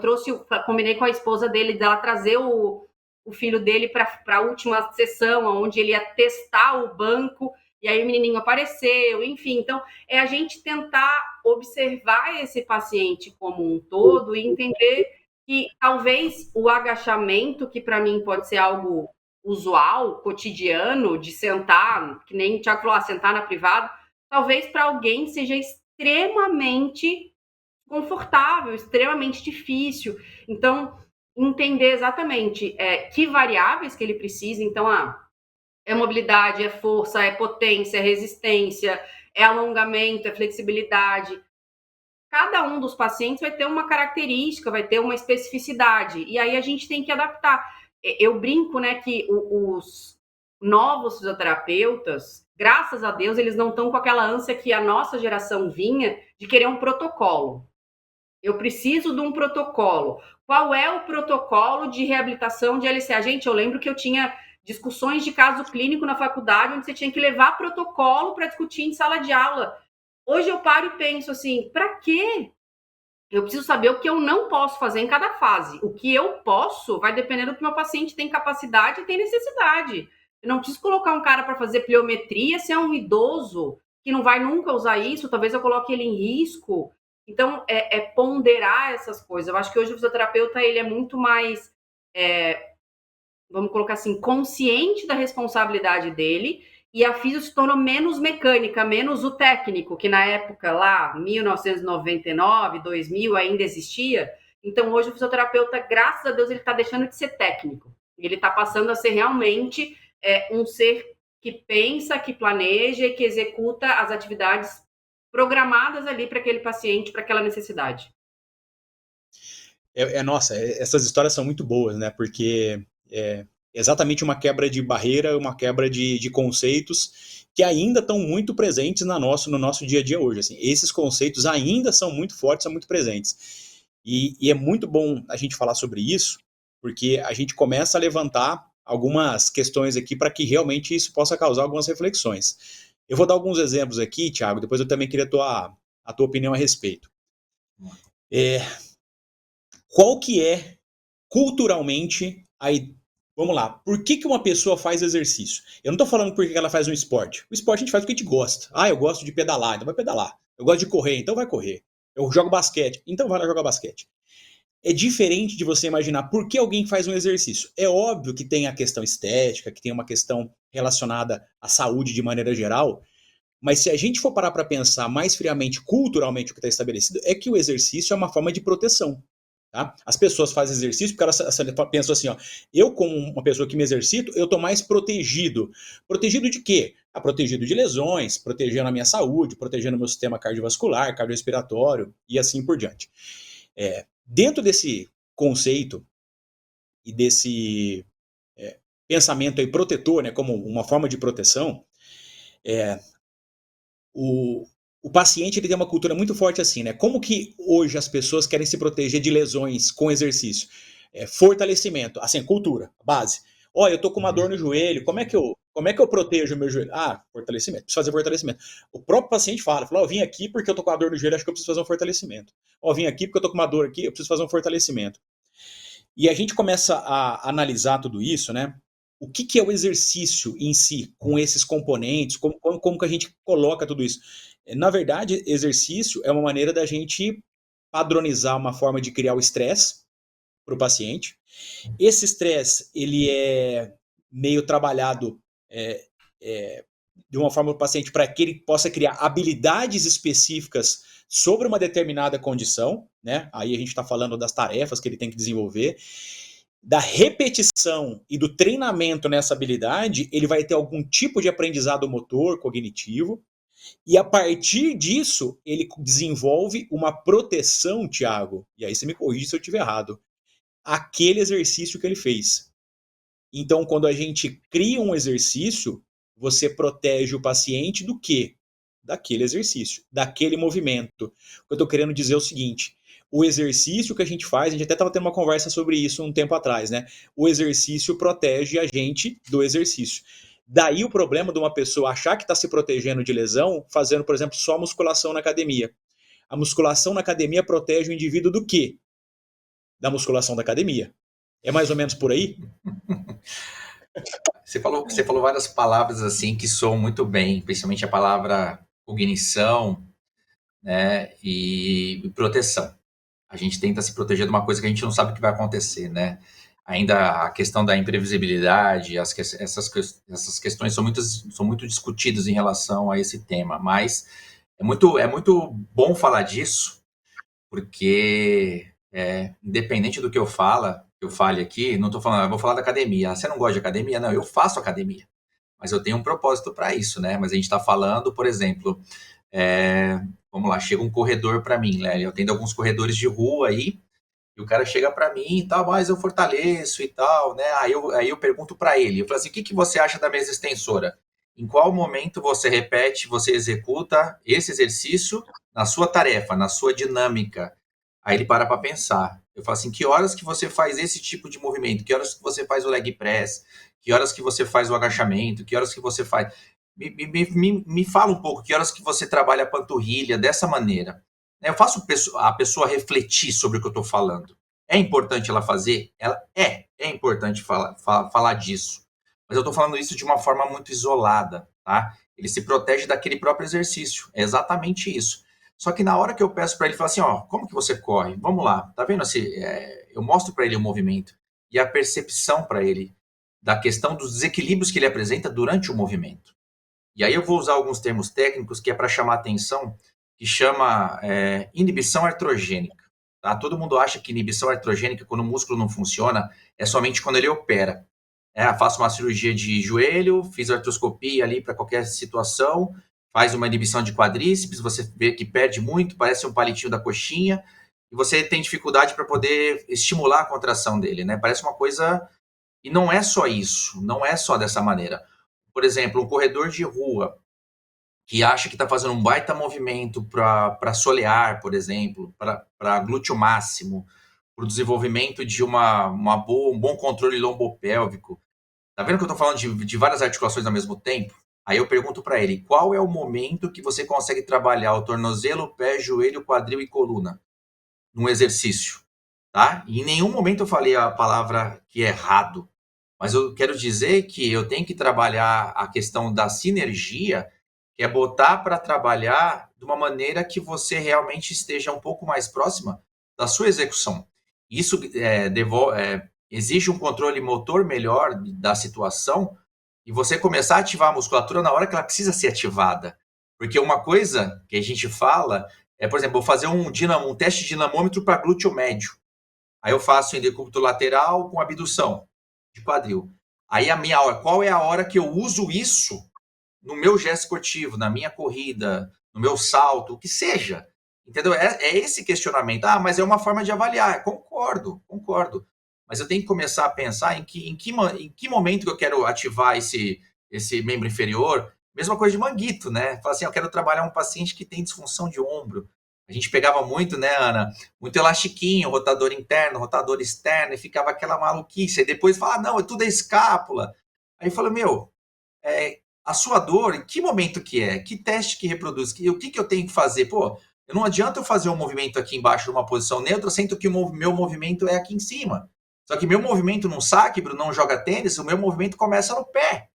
combinei com a esposa dele, dela trazer o filho dele para a última sessão, onde ele ia testar o banco, e aí o menininho apareceu, enfim. Então, é a gente tentar observar esse paciente como um todo e entender que talvez o agachamento, que para mim pode ser algo usual, cotidiano, de sentar, que nem o Thiago falou, sentar na privada, talvez para alguém seja extremamente confortável, extremamente difícil. Então, entender exatamente que variáveis que ele precisa. Então, é mobilidade, é força, é potência, é resistência, é alongamento, é flexibilidade. Cada um dos pacientes vai ter uma característica, vai ter uma especificidade, e aí a gente tem que adaptar. Eu brinco, né, que os novos fisioterapeutas, graças a Deus, eles não estão com aquela ânsia que a nossa geração vinha de querer um protocolo. Eu preciso de um protocolo. Qual é o protocolo de reabilitação de LCA? Gente, eu lembro que eu tinha discussões de caso clínico na faculdade, onde você tinha que levar protocolo para discutir em sala de aula. Hoje eu paro e penso assim, para quê? Eu preciso saber o que eu não posso fazer em cada fase. O que eu posso vai depender do que meu paciente tem capacidade e tem necessidade. Eu não preciso colocar um cara para fazer pliometria se é um idoso que não vai nunca usar isso, talvez eu coloque ele em risco. Então, ponderar essas coisas. Eu acho que hoje o fisioterapeuta ele é muito mais, vamos colocar assim, consciente da responsabilidade dele, e a fisio se tornou menos mecânica, menos o técnico, que na época lá, 1999, 2000, ainda existia. Então, hoje o fisioterapeuta, graças a Deus, ele está deixando de ser técnico. Ele está passando a ser realmente um ser que pensa, que planeja e que executa as atividades programadas ali para aquele paciente, para aquela necessidade. Nossa, essas histórias são muito boas, né? Porque é exatamente uma quebra de barreira, uma quebra de conceitos que ainda estão muito presentes no nosso dia a dia hoje. Assim. Esses conceitos ainda são muito fortes, são muito presentes. E é muito bom a gente falar sobre isso, porque a gente começa a levantar algumas questões aqui para que realmente isso possa causar algumas reflexões. Eu vou dar alguns exemplos aqui, Thiago, depois eu também queria a tua opinião a respeito. Qual que é, culturalmente, vamos lá, por que uma pessoa faz exercício? Eu não estou falando por que ela faz um esporte. O esporte a gente faz porque a gente gosta. Eu gosto de pedalar, então vai pedalar. Eu gosto de correr, então vai correr. Eu jogo basquete, então vai lá jogar basquete. É diferente de você imaginar por que alguém faz um exercício. É óbvio que tem a questão estética, que tem uma questão relacionada à saúde de maneira geral, mas se a gente for parar para pensar mais friamente, culturalmente, o que está estabelecido é que o exercício é uma forma de proteção. Tá? As pessoas fazem exercício porque elas pensam assim, ó, eu como uma pessoa que me exercito, eu estou mais protegido. Protegido de quê? Protegido de lesões, protegendo a minha saúde, protegendo o meu sistema cardiovascular, cardiorrespiratório e assim por diante. Dentro desse conceito e desse pensamento aí protetor, né, como uma forma de proteção, o paciente ele tem uma cultura muito forte assim, né? Como que hoje as pessoas querem se proteger de lesões com exercício? Fortalecimento, assim, cultura, base. Eu tô com uma dor no joelho, como é que eu protejo o meu joelho? Fortalecimento, preciso fazer fortalecimento. O próprio paciente fala, eu vim aqui porque eu tô com uma dor no joelho, acho que eu preciso fazer um fortalecimento. Vim aqui porque eu tô com uma dor aqui, eu preciso fazer um fortalecimento. E a gente começa a analisar tudo isso, né? O que é o exercício em si, com esses componentes, como que a gente coloca tudo isso? Na verdade, exercício é uma maneira da gente padronizar uma forma de criar o estresse para o paciente. Esse estresse, ele é meio trabalhado é, de uma forma para o paciente para que ele possa criar habilidades específicas sobre uma determinada condição, né? Aí a gente está falando das tarefas que ele tem que desenvolver, da repetição e do treinamento nessa habilidade, ele vai ter algum tipo de aprendizado motor, cognitivo, e a partir disso, ele desenvolve uma proteção, Thiago, e aí você me corrige se eu estiver errado, aquele exercício que ele fez. Então, quando a gente cria um exercício, você protege o paciente do quê? Daquele exercício, daquele movimento. O que eu estou querendo dizer é o seguinte: o exercício que a gente faz, a gente até estava tendo uma conversa sobre isso um tempo atrás, né? O exercício protege a gente do exercício. Daí o problema de uma pessoa achar que está se protegendo de lesão, fazendo, por exemplo, só musculação na academia. A musculação na academia protege o indivíduo do quê? Da musculação da academia. É mais ou menos por aí? Você falou várias palavras assim que soam muito bem, principalmente a palavra cognição, né, e proteção. A gente tenta se proteger de uma coisa que a gente não sabe o que vai acontecer, né? Ainda a questão da imprevisibilidade, essas questões são muito discutidas em relação a esse tema, mas é muito bom falar disso, porque independente do que eu fale aqui, não estou falando, eu vou falar da academia. Ah, você não gosta de academia? Não, eu faço academia, mas eu tenho um propósito para isso, né? Mas a gente está falando, por exemplo, vamos lá, chega um corredor para mim, né? Eu atendo alguns corredores de rua aí, e o cara chega para mim e tal, mas eu fortaleço e tal, né? Aí eu pergunto para ele, eu falo assim, o que você acha da mesa extensora? Em qual momento você repete, você executa esse exercício na sua tarefa, na sua dinâmica? Aí ele para pensar. Eu falo assim, que horas que você faz esse tipo de movimento? Que horas que você faz o leg press? Que horas que você faz o agachamento? Que horas que você faz... Me fala um pouco, que horas que você trabalha a panturrilha dessa maneira? Eu faço a pessoa refletir sobre o que eu estou falando. É importante ela fazer? É importante falar disso. Mas eu estou falando isso de uma forma muito isolada, tá? Ele se protege daquele próprio exercício. É exatamente isso. Só que na hora que eu peço para ele, falar assim, ó, como que você corre? Vamos lá, tá vendo? Assim, eu mostro para ele o movimento e a percepção para ele da questão dos desequilíbrios que ele apresenta durante o movimento. E aí eu vou usar alguns termos técnicos que é para chamar atenção, que chama inibição artrogênica. Tá? Todo mundo acha que inibição artrogênica, quando o músculo não funciona, é somente quando ele opera. Faço uma cirurgia de joelho, fiz artroscopia ali para qualquer situação, faz uma inibição de quadríceps, você vê que perde muito, parece um palitinho da coxinha, e você tem dificuldade para poder estimular a contração dele, né? Parece uma coisa... E não é só isso, não é só dessa maneira. Por exemplo, um corredor de rua que acha que está fazendo um baita movimento para solear, por exemplo, para glúteo máximo, para o desenvolvimento de um bom controle lombopélvico. Tá vendo que eu estou falando de várias articulações ao mesmo tempo? Aí eu pergunto para ele, qual é o momento que você consegue trabalhar o tornozelo, pé, joelho, quadril e coluna num exercício? Tá? E em nenhum momento eu falei a palavra que é errado, mas eu quero dizer que eu tenho que trabalhar a questão da sinergia, que é botar para trabalhar de uma maneira que você realmente esteja um pouco mais próxima da sua execução. Isso exige um controle motor melhor da situação e você começar a ativar a musculatura na hora que ela precisa ser ativada. Porque uma coisa que a gente fala é, por exemplo, vou fazer um teste de dinamômetro para glúteo médio. Aí eu faço em decúbito lateral com abdução de quadril. Aí a minha hora, qual é a hora que eu uso isso no meu gesto esportivo, na minha corrida, no meu salto, o que seja? Entendeu? É esse questionamento. Ah, mas é uma forma de avaliar. Concordo. Mas eu tenho que começar a pensar em que momento que eu quero ativar esse membro inferior. Mesma coisa de manguito, né? Fala assim, eu quero trabalhar um paciente que tem disfunção de ombro. A gente pegava muito, né, Ana? Muito elastiquinho, rotador interno, rotador externo, e ficava aquela maluquice. E depois fala, não, tudo é escápula. Aí fala, a sua dor, em que momento que é? Que teste que reproduz? O que eu tenho que fazer? Pô, não adianta eu fazer um movimento aqui embaixo de uma posição neutra, sendo que o meu movimento é aqui em cima. Só que meu movimento num saque, Bruno, não joga tênis, o meu movimento começa no pé,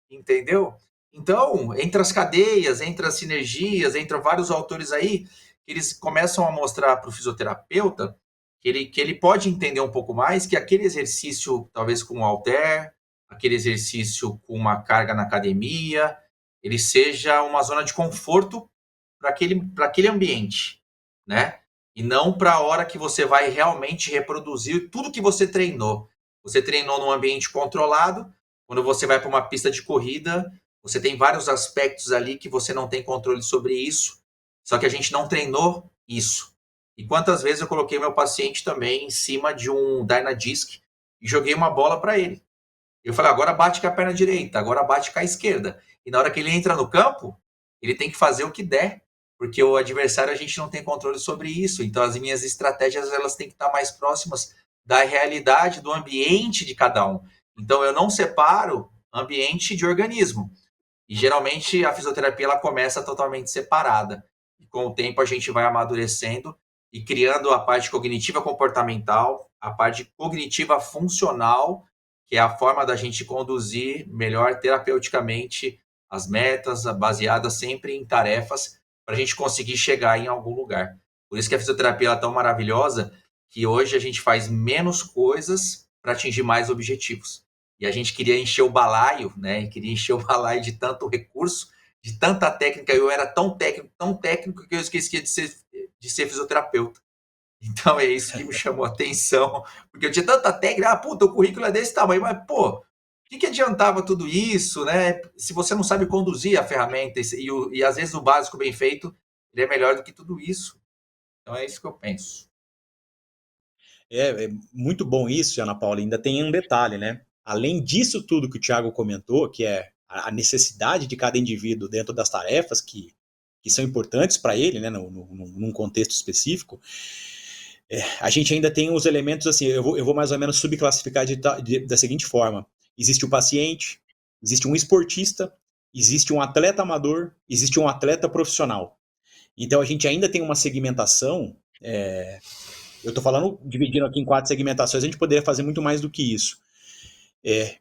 entendeu? Então, entre as cadeias, entre as sinergias, entre vários autores aí, eles começam a mostrar para o fisioterapeuta que ele pode entender um pouco mais que aquele exercício, talvez com um halter, aquele exercício com uma carga na academia, ele seja uma zona de conforto para aquele ambiente, né? E não para a hora que você vai realmente reproduzir tudo que você treinou. Você treinou num ambiente controlado, quando você vai para uma pista de corrida, você tem vários aspectos ali que você não tem controle sobre isso, só que a gente não treinou isso. E quantas vezes eu coloquei meu paciente também em cima de um Dynadisc e joguei uma bola para ele. Eu falei, agora bate com a perna direita, agora bate com a esquerda. E na hora que ele entra no campo, ele tem que fazer o que der, porque o adversário a gente não tem controle sobre isso. Então as minhas estratégias elas têm que estar mais próximas da realidade, do ambiente de cada um. Então eu não separo ambiente de organismo. E geralmente a fisioterapia ela começa totalmente separada. E com o tempo a gente vai amadurecendo e criando a parte cognitiva comportamental, a parte cognitiva funcional, que é a forma da gente conduzir melhor terapeuticamente as metas, baseadas sempre em tarefas, para a gente conseguir chegar em algum lugar. Por isso que a fisioterapia é tão maravilhosa, que hoje a gente faz menos coisas para atingir mais objetivos. E a gente queria encher o balaio, né? E queria encher o balaio de tanto recurso, de tanta técnica. Eu era tão técnico que eu esquecia de ser fisioterapeuta. Então é isso que me chamou a atenção, porque eu tinha tanta técnica, puta, o currículo é desse tamanho, mas pô, o que adiantava tudo isso, né? Se você não sabe conduzir a ferramenta e às vezes o básico bem feito, ele é melhor do que tudo isso. Então é isso que eu penso. É muito bom isso, Ana Paula. Ainda tem um detalhe, né? Além disso tudo que o Thiago comentou, que é a necessidade de cada indivíduo dentro das tarefas que são importantes para ele, né, num contexto específico, a gente ainda tem os elementos assim, eu vou mais ou menos subclassificar da seguinte forma. Existe o paciente, existe um esportista, existe um atleta amador, existe um atleta profissional. Então a gente ainda tem uma segmentação, eu estou falando, dividindo aqui em 4 segmentações, a gente poderia fazer muito mais do que isso.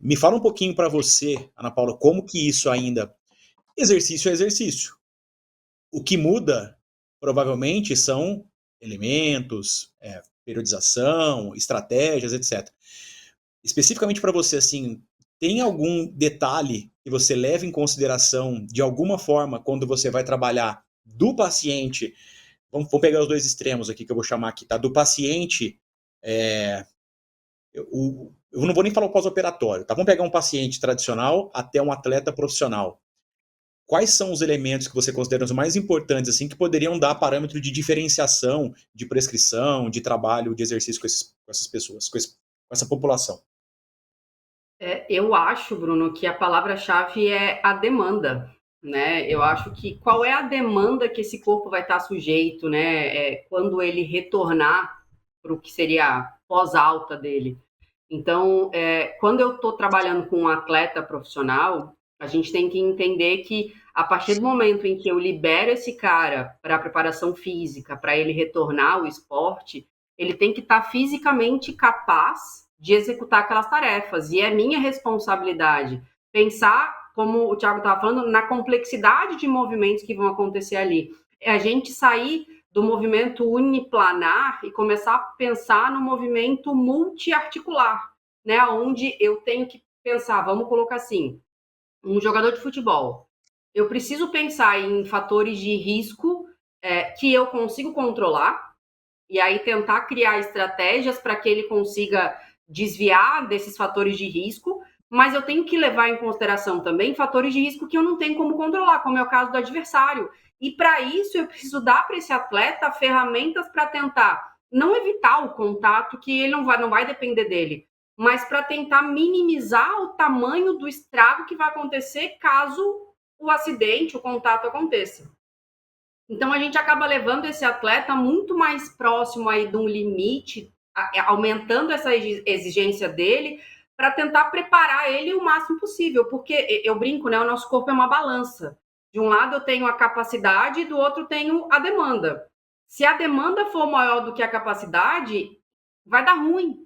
Me fala um pouquinho para você, Ana Paula, como que isso ainda... Exercício é exercício. O que muda, provavelmente, são elementos, periodização, estratégias, etc. Especificamente para você, assim, tem algum detalhe que você leva em consideração, de alguma forma, quando você vai trabalhar do paciente? Vamos pegar os dois extremos aqui, que eu vou chamar aqui, tá? Do paciente, eu não vou nem falar o pós-operatório, tá? Vamos pegar um paciente tradicional até um atleta profissional. Quais são os elementos que você considera os mais importantes, assim, que poderiam dar parâmetro de diferenciação, de prescrição, de trabalho, de exercício com essas pessoas, com essa população? Eu acho, Bruno, que a palavra-chave é a demanda, né? Eu acho que qual é a demanda que esse corpo vai estar sujeito, né? Quando ele retornar para o que seria pós-alta dele. Então, quando eu estou trabalhando com um atleta profissional, a gente tem que entender que a partir do momento em que eu libero esse cara para a preparação física, para ele retornar ao esporte, ele tem que estar fisicamente capaz de executar aquelas tarefas. E é minha responsabilidade pensar, como o Thiago estava falando, na complexidade de movimentos que vão acontecer ali. É a gente sair do movimento uniplanar e começar a pensar no movimento multiarticular, né? Onde eu tenho que pensar, vamos colocar assim, um jogador de futebol. Eu preciso pensar em fatores de risco que eu consigo controlar e aí tentar criar estratégias para que ele consiga desviar desses fatores de risco, mas eu tenho que levar em consideração também fatores de risco que eu não tenho como controlar, como é o caso do adversário. E para isso eu preciso dar para esse atleta ferramentas para tentar não evitar o contato, que ele não vai depender dele, mas para tentar minimizar o tamanho do estrago que vai acontecer caso o acidente, o contato aconteça. Então a gente acaba levando esse atleta muito mais próximo aí de um limite, aumentando essa exigência dele, para tentar preparar ele o máximo possível, porque eu brinco, né? O nosso corpo é uma balança. De um lado eu tenho a capacidade, do outro tenho a demanda. Se a demanda for maior do que a capacidade, vai dar ruim.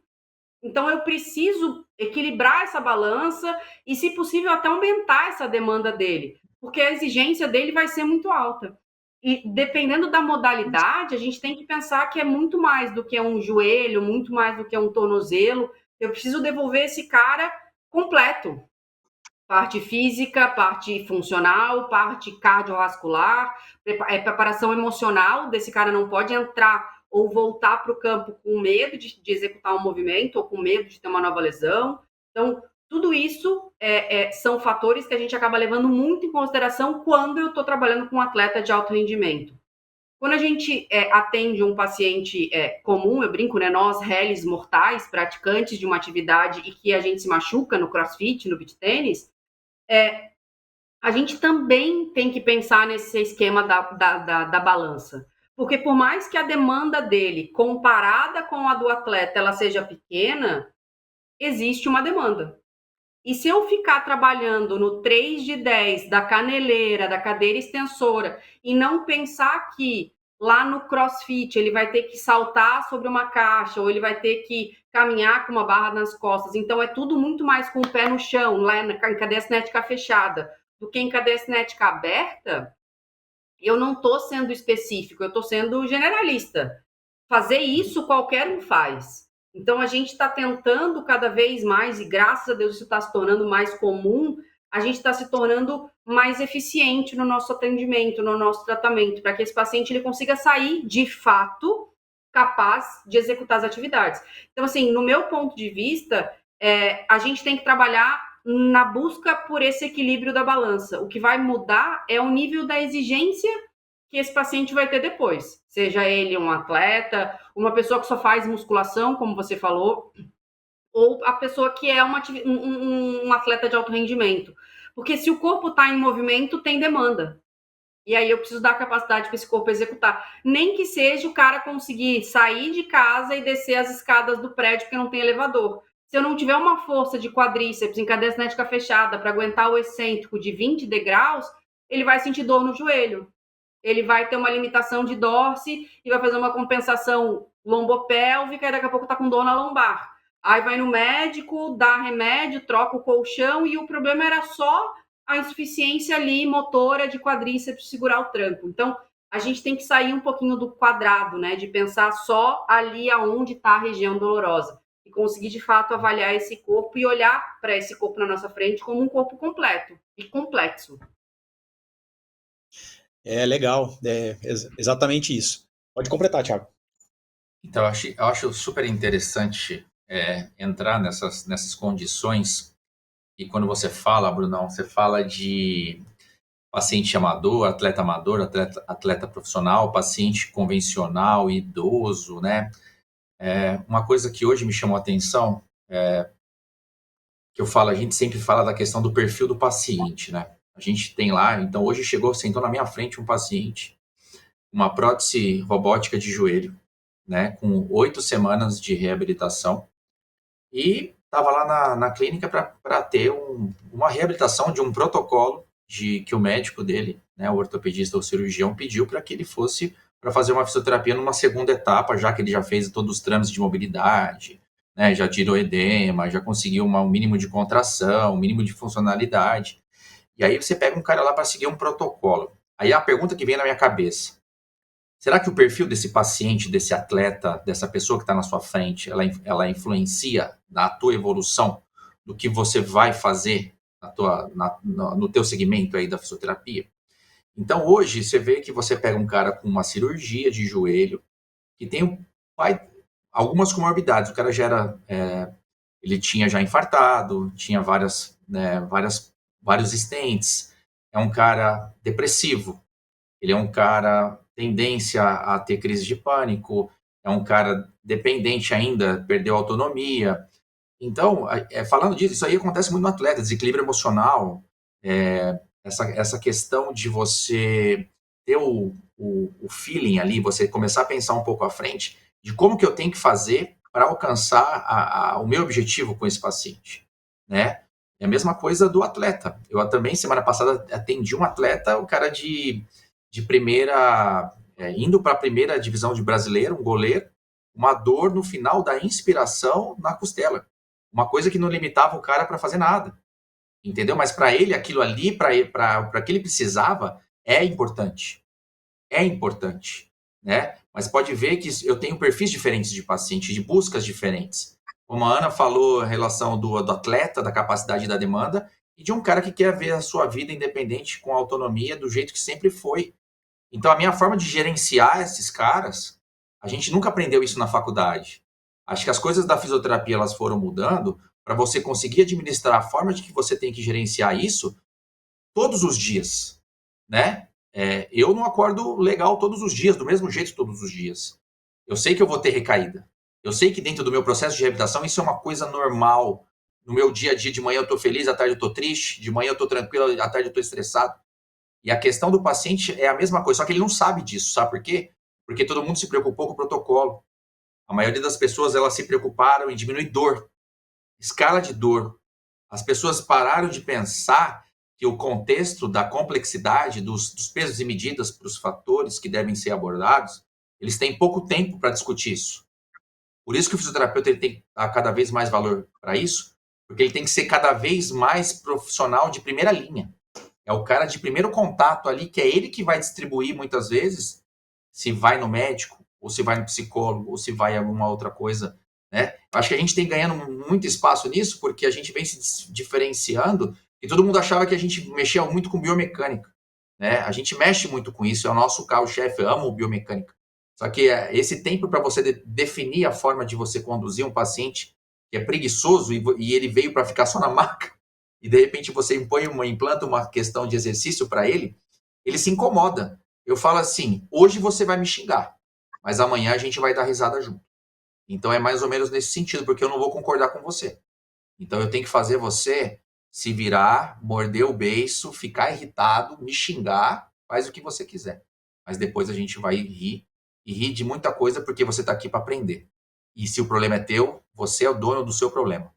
Então, eu preciso equilibrar essa balança e, se possível, até aumentar essa demanda dele, porque a exigência dele vai ser muito alta. E, dependendo da modalidade, a gente tem que pensar que é muito mais do que um joelho, muito mais do que um tornozelo. Eu preciso devolver esse cara completo. Parte física, parte funcional, parte cardiovascular, preparação emocional desse cara não pode entrar ou voltar para o campo com medo de executar um movimento ou com medo de ter uma nova lesão. Então, tudo isso são fatores que a gente acaba levando muito em consideração quando eu estou trabalhando com um atleta de alto rendimento. Quando a gente atende um paciente comum, eu brinco, né? Nós, réis mortais, praticantes de uma atividade e que a gente se machuca no crossfit, no beach tênis, a gente também tem que pensar nesse esquema da balança. Porque por mais que a demanda dele, comparada com a do atleta, ela seja pequena, existe uma demanda. E se eu ficar trabalhando no 3 de 10 da caneleira, da cadeira extensora, e não pensar que lá no CrossFit ele vai ter que saltar sobre uma caixa, ou ele vai ter que caminhar com uma barra nas costas, então é tudo muito mais com o pé no chão, lá em cadeia cinética fechada, do que em cadeia cinética aberta, eu não estou sendo específico, eu estou sendo generalista. Fazer isso qualquer um faz. Então, a gente está tentando cada vez mais, e graças a Deus isso está se tornando mais comum, a gente está se tornando mais eficiente no nosso atendimento, no nosso tratamento, para que esse paciente ele consiga sair, de fato, capaz de executar as atividades. Então, assim, no meu ponto de vista, a gente tem que trabalhar na busca por esse equilíbrio da balança. O que vai mudar é o nível da exigência que esse paciente vai ter depois, seja ele um atleta, uma pessoa que só faz musculação, como você falou, ou a pessoa que é um atleta de alto rendimento. Porque se o corpo está em movimento, tem demanda. E aí eu preciso dar capacidade para esse corpo executar. Nem que seja o cara conseguir sair de casa e descer as escadas do prédio porque não tem elevador. Se eu não tiver uma força de quadríceps em cadeia cinética fechada para aguentar o excêntrico de 20 degraus, ele vai sentir dor no joelho. Ele vai ter uma limitação de dorse e vai fazer uma compensação lombopélvica e daqui a pouco tá com dor na lombar. Aí vai no médico, dá remédio, troca o colchão e o problema era só a insuficiência ali motora de quadríceps segurar o tranco. Então, a gente tem que sair um pouquinho do quadrado, né? De pensar só ali aonde está a região dolorosa e conseguir, de fato, avaliar esse corpo e olhar para esse corpo na nossa frente como um corpo completo e complexo. É legal, exatamente isso. Pode completar, Thiago. Então, eu acho super interessante entrar nessas condições. E quando você fala, Brunão, você fala de paciente amador, atleta profissional, paciente convencional, idoso, né? Uma coisa que hoje me chamou a atenção, que a gente sempre fala da questão do perfil do paciente, né? A gente tem lá, então hoje sentou na minha frente um paciente, uma prótese robótica de joelho, né? Com 8 semanas de reabilitação. E estava lá na clínica para ter uma reabilitação de um protocolo que o médico dele, né, o ortopedista ou cirurgião, pediu para que ele fosse para fazer uma fisioterapia numa segunda etapa, já que ele já fez todos os trâmites de mobilidade, né, já tirou edema, já conseguiu um mínimo de contração, um mínimo de funcionalidade. E aí você pega um cara lá para seguir um protocolo. Aí a pergunta que vem na minha cabeça: será que o perfil desse paciente, desse atleta, dessa pessoa que está na sua frente, ela influencia na tua evolução do que você vai fazer no teu segmento aí da fisioterapia? Então, hoje, você vê que você pega um cara com uma cirurgia de joelho, que tem algumas comorbidades. O cara ele tinha já infartado, tinha vários stents, é um cara depressivo, ele é um cara tendência a ter crise de pânico, é um cara dependente ainda, perdeu a autonomia. Então, falando disso, isso aí acontece muito no atleta, desequilíbrio emocional, essa questão de você ter o feeling ali, você começar a pensar um pouco à frente de como que eu tenho que fazer para alcançar o meu objetivo com esse paciente, né? É a mesma coisa do atleta. Eu também, semana passada, atendi um atleta, o cara de primeira, indo para a primeira divisão de brasileiro, um goleiro, uma dor no final da inspiração na costela. Uma coisa que não limitava o cara para fazer nada. Entendeu? Mas para ele, aquilo ali, para que ele precisava, é importante. É importante, né? Mas pode ver que eu tenho perfis diferentes de paciente, de buscas diferentes. Como a Ana falou, a relação do atleta, da capacidade e da demanda, e de um cara que quer ver a sua vida independente, com autonomia, do jeito que sempre foi. Então, a minha forma de gerenciar esses caras, a gente nunca aprendeu isso na faculdade. Acho que as coisas da fisioterapia elas foram mudando para você conseguir administrar a forma de que você tem que gerenciar isso todos os dias, né? Eu não acordo legal todos os dias, do mesmo jeito todos os dias. Eu sei que eu vou ter recaída. Eu sei que dentro do meu processo de reabilitação isso é uma coisa normal. No meu dia a dia, de manhã eu estou feliz, à tarde eu estou triste, de manhã eu estou tranquilo, à tarde eu estou estressado. E a questão do paciente é a mesma coisa, só que ele não sabe disso, sabe por quê? Porque todo mundo se preocupou com o protocolo. A maioria das pessoas, elas se preocuparam em diminuir dor, escala de dor. As pessoas pararam de pensar que o contexto da complexidade, dos pesos e medidas para os fatores que devem ser abordados, eles têm pouco tempo para discutir isso. Por isso que o fisioterapeuta ele tem que dar cada vez mais valor para isso, porque ele tem que ser cada vez mais profissional de primeira linha. É o cara de primeiro contato ali, que é ele que vai distribuir muitas vezes se vai no médico, ou se vai no psicólogo, ou se vai em alguma outra coisa, né? Acho que a gente tem ganhando muito espaço nisso, porque a gente vem se diferenciando, e todo mundo achava que a gente mexia muito com biomecânica, né? A gente mexe muito com isso, é o nosso carro-chefe, eu amo biomecânica. Só que esse tempo para você definir a forma de você conduzir um paciente que é preguiçoso e ele veio para ficar só na maca, e de repente você implanta uma questão de exercício para ele, ele se incomoda. Eu falo assim, hoje você vai me xingar, mas amanhã a gente vai dar risada junto. Então é mais ou menos nesse sentido, porque eu não vou concordar com você. Então eu tenho que fazer você se virar, morder o beiço, ficar irritado, me xingar, faz o que você quiser. Mas depois a gente vai rir, e rir de muita coisa porque você está aqui para aprender. E se o problema é teu, você é o dono do seu problema.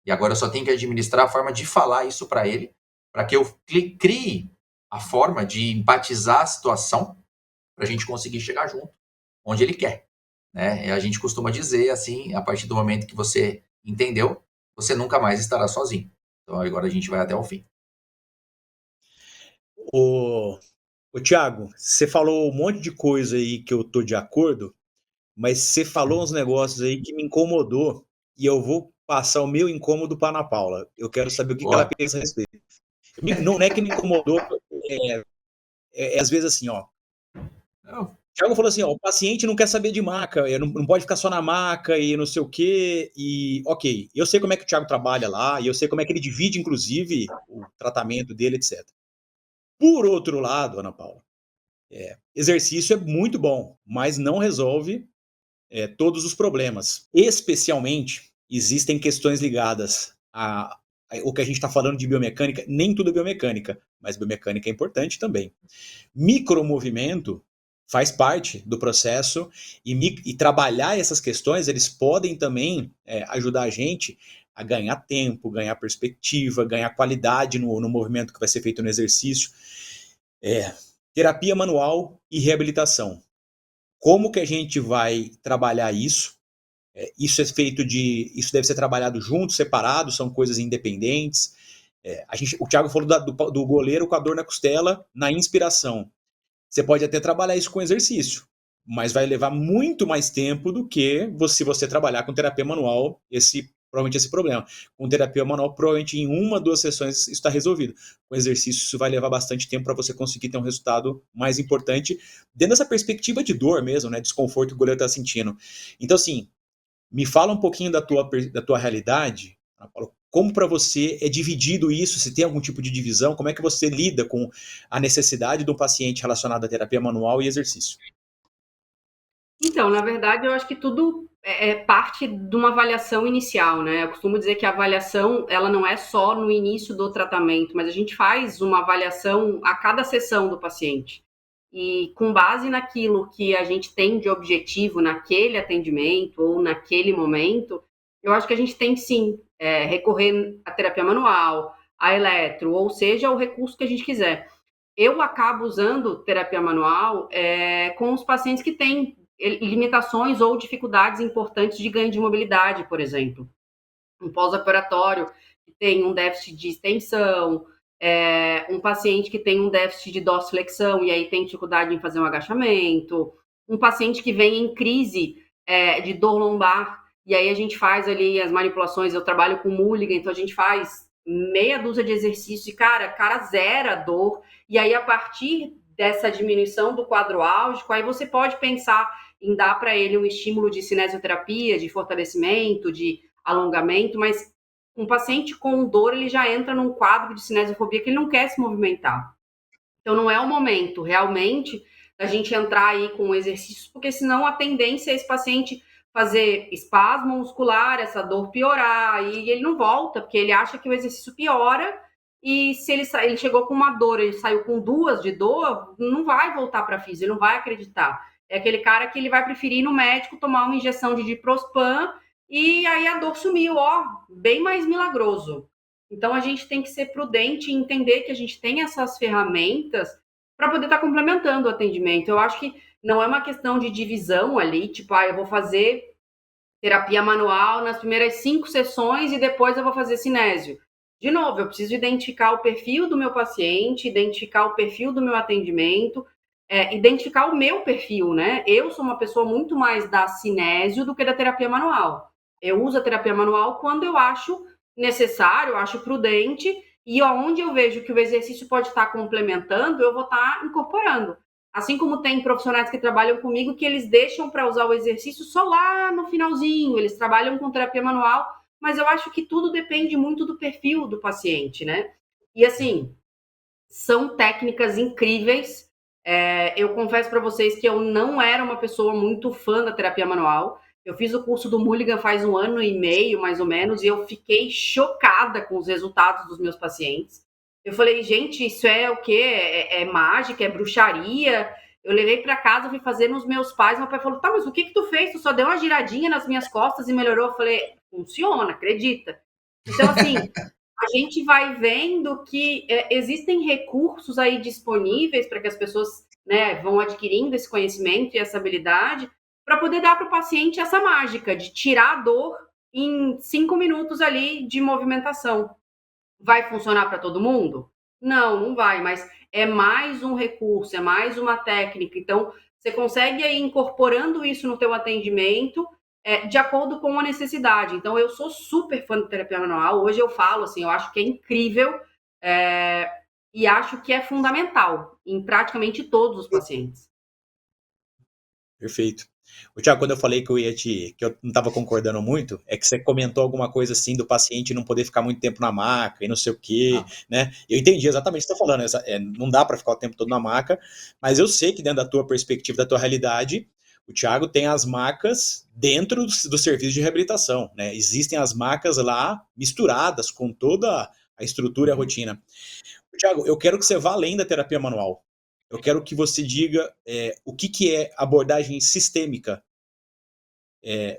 E agora eu só tenho que administrar a forma de falar isso para ele, para que eu crie a forma de empatizar a situação para a gente conseguir chegar junto, onde ele quer, né? E a gente costuma dizer assim, a partir do momento que você entendeu, você nunca mais estará sozinho. Então agora a gente vai até o fim. Ô, Thiago, você falou um monte de coisa aí que eu tô de acordo, mas você falou uns negócios aí que me incomodou e eu vou passar o meu incômodo para Ana Paula. Eu quero saber o que ela Boa. pensa a respeito. Não é que me incomodou, às vezes assim, ó. Não. O Thiago falou assim, ó, o paciente não quer saber de maca, não pode ficar só na maca e não sei o quê, e ok, eu sei como é que o Thiago trabalha lá, e eu sei como é que ele divide, inclusive, o tratamento dele, etc. Por outro lado, Ana Paula, exercício é muito bom, mas não resolve todos os problemas. Especialmente, existem questões ligadas o que a gente está falando de biomecânica, nem tudo é biomecânica, mas biomecânica é importante também. Micromovimento faz parte do processo e trabalhar essas questões, eles podem também ajudar a gente a ganhar tempo, ganhar perspectiva, ganhar qualidade no movimento que vai ser feito no exercício. Terapia manual e reabilitação. Como que a gente vai trabalhar isso? Isso deve ser trabalhado junto, separado, são coisas independentes. O Thiago falou do goleiro com a dor na costela na inspiração. Você pode até trabalhar isso com exercício, mas vai levar muito mais tempo do que se você trabalhar com terapia manual, provavelmente esse problema. Com terapia manual, provavelmente em 1, 2 sessões isso está resolvido. Com exercício, isso vai levar bastante tempo para você conseguir ter um resultado mais importante, dentro dessa perspectiva de dor mesmo, né? Desconforto que o goleiro está sentindo. Então, assim, me fala um pouquinho da tua realidade, como para você é dividido isso, se tem algum tipo de divisão, como é que você lida com a necessidade do paciente relacionado à terapia manual e exercício? Então, na verdade, eu acho que tudo é parte de uma avaliação inicial, né? Eu costumo dizer que a avaliação, ela não é só no início do tratamento, mas a gente faz uma avaliação a cada sessão do paciente. E com base naquilo que a gente tem de objetivo naquele atendimento ou naquele momento, eu acho que a gente tem sim recorrer à terapia manual, à eletro, ou seja, o recurso que a gente quiser. Eu acabo usando terapia manual com os pacientes que têm limitações ou dificuldades importantes de ganho de mobilidade, por exemplo. Um pós-operatório que tem um déficit de extensão, um paciente que tem um déficit de dorsiflexão e aí tem dificuldade em fazer um agachamento, um paciente que vem em crise de dor lombar, e aí a gente faz ali as manipulações, eu trabalho com Mulligan, então a gente faz meia dúzia de exercícios e, cara zera a dor, e aí a partir dessa diminuição do quadro álgico, aí você pode pensar em dar para ele um estímulo de cinesioterapia, de fortalecimento, de alongamento, mas um paciente com dor, ele já entra num quadro de cinesiofobia que ele não quer se movimentar. Então, não é o momento, realmente, da gente entrar aí com exercícios, porque senão a tendência é esse paciente fazer espasmo muscular, essa dor piorar, e ele não volta, porque ele acha que o exercício piora, e se ele chegou com uma dor, ele saiu com 2 de dor, não vai voltar para a física, ele não vai acreditar. É aquele cara que ele vai preferir ir no médico tomar uma injeção de diprospan, e aí a dor sumiu, bem mais milagroso. Então, a gente tem que ser prudente e entender que a gente tem essas ferramentas para poder estar complementando o atendimento. Eu acho que não é uma questão de divisão ali, tipo, eu vou fazer terapia manual nas primeiras 5 sessões e depois eu vou fazer cinésio. De novo, eu preciso identificar o perfil do meu paciente, identificar o perfil do meu atendimento, identificar o meu perfil, né? Eu sou uma pessoa muito mais da cinésio do que da terapia manual. Eu uso a terapia manual quando eu acho necessário, eu acho prudente, e onde eu vejo que o exercício pode estar complementando, eu vou estar incorporando. Assim como tem profissionais que trabalham comigo que eles deixam para usar o exercício só lá no finalzinho, eles trabalham com terapia manual, mas eu acho que tudo depende muito do perfil do paciente, né? E assim, são técnicas incríveis. Eu confesso para vocês que eu não era uma pessoa muito fã da terapia manual. Eu fiz o curso do Mulligan faz 1 ano e meio, mais ou menos, e eu fiquei chocada com os resultados dos meus pacientes. Eu falei, gente, isso é o quê? É mágica? É bruxaria? Eu levei para casa, fui fazer nos meus pais. Meu pai falou, tá, mas o que tu fez? Tu só deu uma giradinha nas minhas costas e melhorou? Eu falei, funciona, acredita. Então, assim, a gente vai vendo que existem recursos aí disponíveis para que as pessoas, né, vão adquirindo esse conhecimento e essa habilidade para poder dar para o paciente essa mágica de tirar a dor em 5 minutos ali de movimentação. Vai funcionar para todo mundo? Não, não vai, mas é mais um recurso, é mais uma técnica. Então, você consegue ir incorporando isso no teu atendimento de acordo com a necessidade. Então, eu sou super fã de terapia manual. Hoje eu falo, assim, eu acho que é incrível e acho que é fundamental em praticamente todos os pacientes. Perfeito. O Thiago, quando eu falei que que eu não estava concordando muito, é que você comentou alguma coisa assim do paciente não poder ficar muito tempo na maca e não sei o quê, né? Eu entendi exatamente o que você está falando. Não dá para ficar o tempo todo na maca, mas eu sei que dentro da tua perspectiva, da tua realidade, o Thiago tem as macas dentro do serviço de reabilitação, né? Existem as macas lá misturadas com toda a estrutura e a rotina. Thiago, eu quero que você vá além da terapia manual. Eu quero que você diga o que é abordagem sistêmica,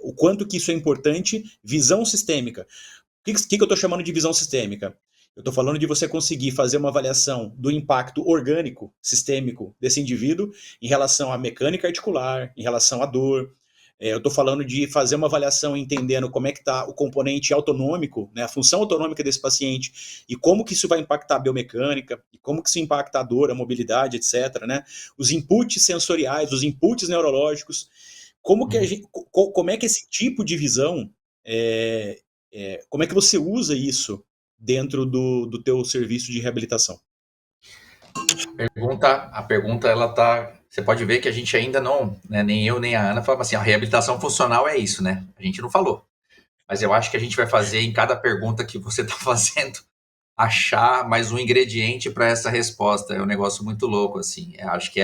o quanto que isso é importante, visão sistêmica. O que eu estou chamando de visão sistêmica? Eu estou falando de você conseguir fazer uma avaliação do impacto orgânico, sistêmico desse indivíduo em relação à mecânica articular, em relação à dor. Eu estou falando de fazer uma avaliação entendendo como é que está o componente autonômico, né, a função autonômica desse paciente e como que isso vai impactar a biomecânica, e como que isso impacta a dor, a mobilidade, etc. Né? Os inputs sensoriais, os inputs neurológicos, como é que esse tipo de visão, como é que você usa isso dentro do teu serviço de reabilitação? A pergunta, ela tá. Você pode ver que a gente ainda não, né, nem eu nem a Ana, falava assim: a reabilitação funcional é isso, né? A gente não falou. Mas eu acho que a gente vai fazer em cada pergunta que você está fazendo, achar mais um ingrediente para essa resposta. É um negócio muito louco, assim. Eu acho que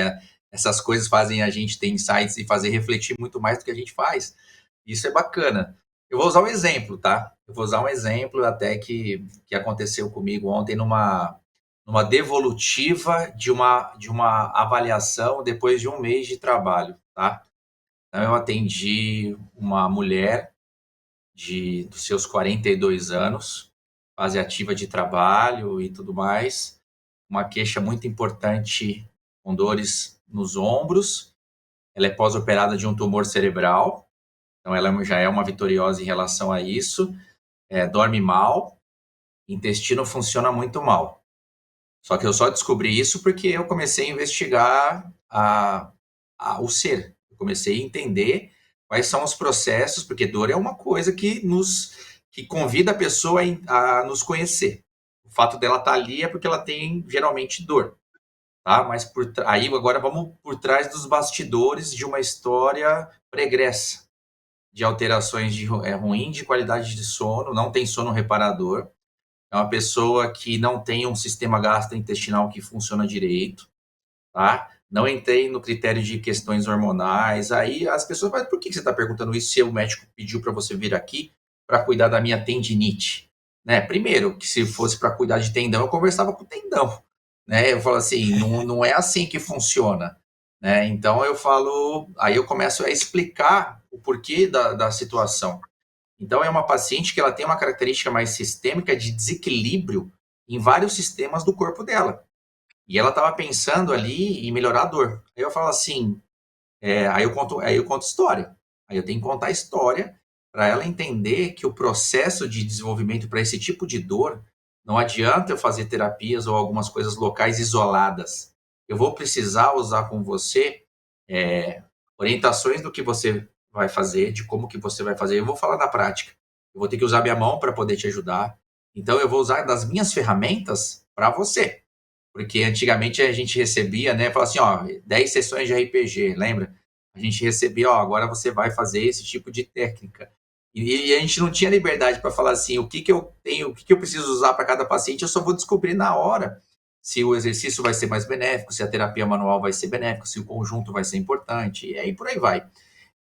essas coisas fazem a gente ter insights e fazer refletir muito mais do que a gente faz. Isso é bacana. Eu vou usar um exemplo, tá? Eu vou usar um exemplo até que aconteceu comigo ontem numa devolutiva de uma avaliação depois de 1 mês de trabalho, tá? Então, eu atendi uma mulher dos seus 42 anos, fase ativa de trabalho e tudo mais, uma queixa muito importante com dores nos ombros. ela é pós-operada de um tumor cerebral, então ela já é uma vitoriosa em relação a isso, dorme mal, intestino funciona muito mal. Só que eu só descobri isso porque eu comecei a investigar o ser. Eu comecei a entender quais são os processos, porque dor é uma coisa que convida a pessoa a nos conhecer. O fato dela estar ali é porque ela tem geralmente dor. Tá? Mas aí agora vamos por trás dos bastidores de uma história pregressa de alterações ruim de qualidade de sono, não tem sono reparador, é uma pessoa que não tem um sistema gastrointestinal que funciona direito, tá? Não entrei no critério de questões hormonais. Aí as pessoas, mas por que você está perguntando isso se o médico pediu para você vir aqui para cuidar da minha tendinite? Né? Primeiro, que se fosse para cuidar de tendão, eu conversava com o tendão. Né? Eu falo assim, não é assim que funciona. Né? Então eu falo, aí eu começo a explicar o porquê da situação. Então é uma paciente que ela tem uma característica mais sistêmica de desequilíbrio em vários sistemas do corpo dela. E ela estava pensando ali em melhorar a dor. Aí eu falo assim, aí eu conto história. Aí eu tenho que contar a história para ela entender que o processo de desenvolvimento para esse tipo de dor, não adianta eu fazer terapias ou algumas coisas locais isoladas. Eu vou precisar usar com você orientações do que você vai fazer, de como que você vai fazer. Eu vou falar na prática. Eu vou ter que usar minha mão para poder te ajudar. Então eu vou usar das minhas ferramentas para você. Porque antigamente a gente recebia, né? Falava assim, ó, 10 sessões de RPG, lembra? A gente recebia, ó, agora você vai fazer esse tipo de técnica. E a gente não tinha liberdade para falar assim, o que eu tenho, o que eu preciso usar para cada paciente, eu só vou descobrir na hora se o exercício vai ser mais benéfico, se a terapia manual vai ser benéfica, se o conjunto vai ser importante, e aí por aí vai.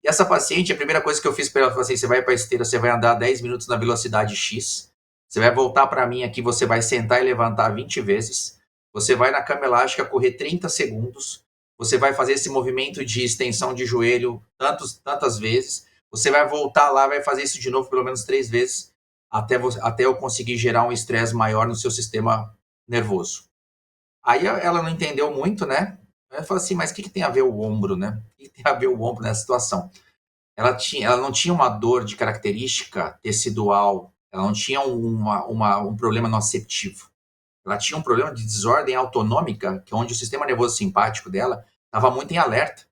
E essa paciente, a primeira coisa que eu fiz para ela foi assim, você vai para a esteira, você vai andar 10 minutos na velocidade X, você vai voltar para mim aqui, você vai sentar e levantar 20 vezes, você vai na cama elástica correr 30 segundos, você vai fazer esse movimento de extensão de joelho tantas vezes, você vai voltar lá, vai fazer isso de novo pelo menos 3 vezes, até eu conseguir gerar um estresse maior no seu sistema nervoso. Aí ela não entendeu muito, né? Ela falou assim, mas o que tem a ver o ombro, né? O que tem a ver o ombro nessa situação? Ela não tinha uma dor de característica tecidual, ela não tinha um problema nociceptivo. Ela tinha um problema de desordem autonômica, que é onde o sistema nervoso simpático dela estava muito em alerta.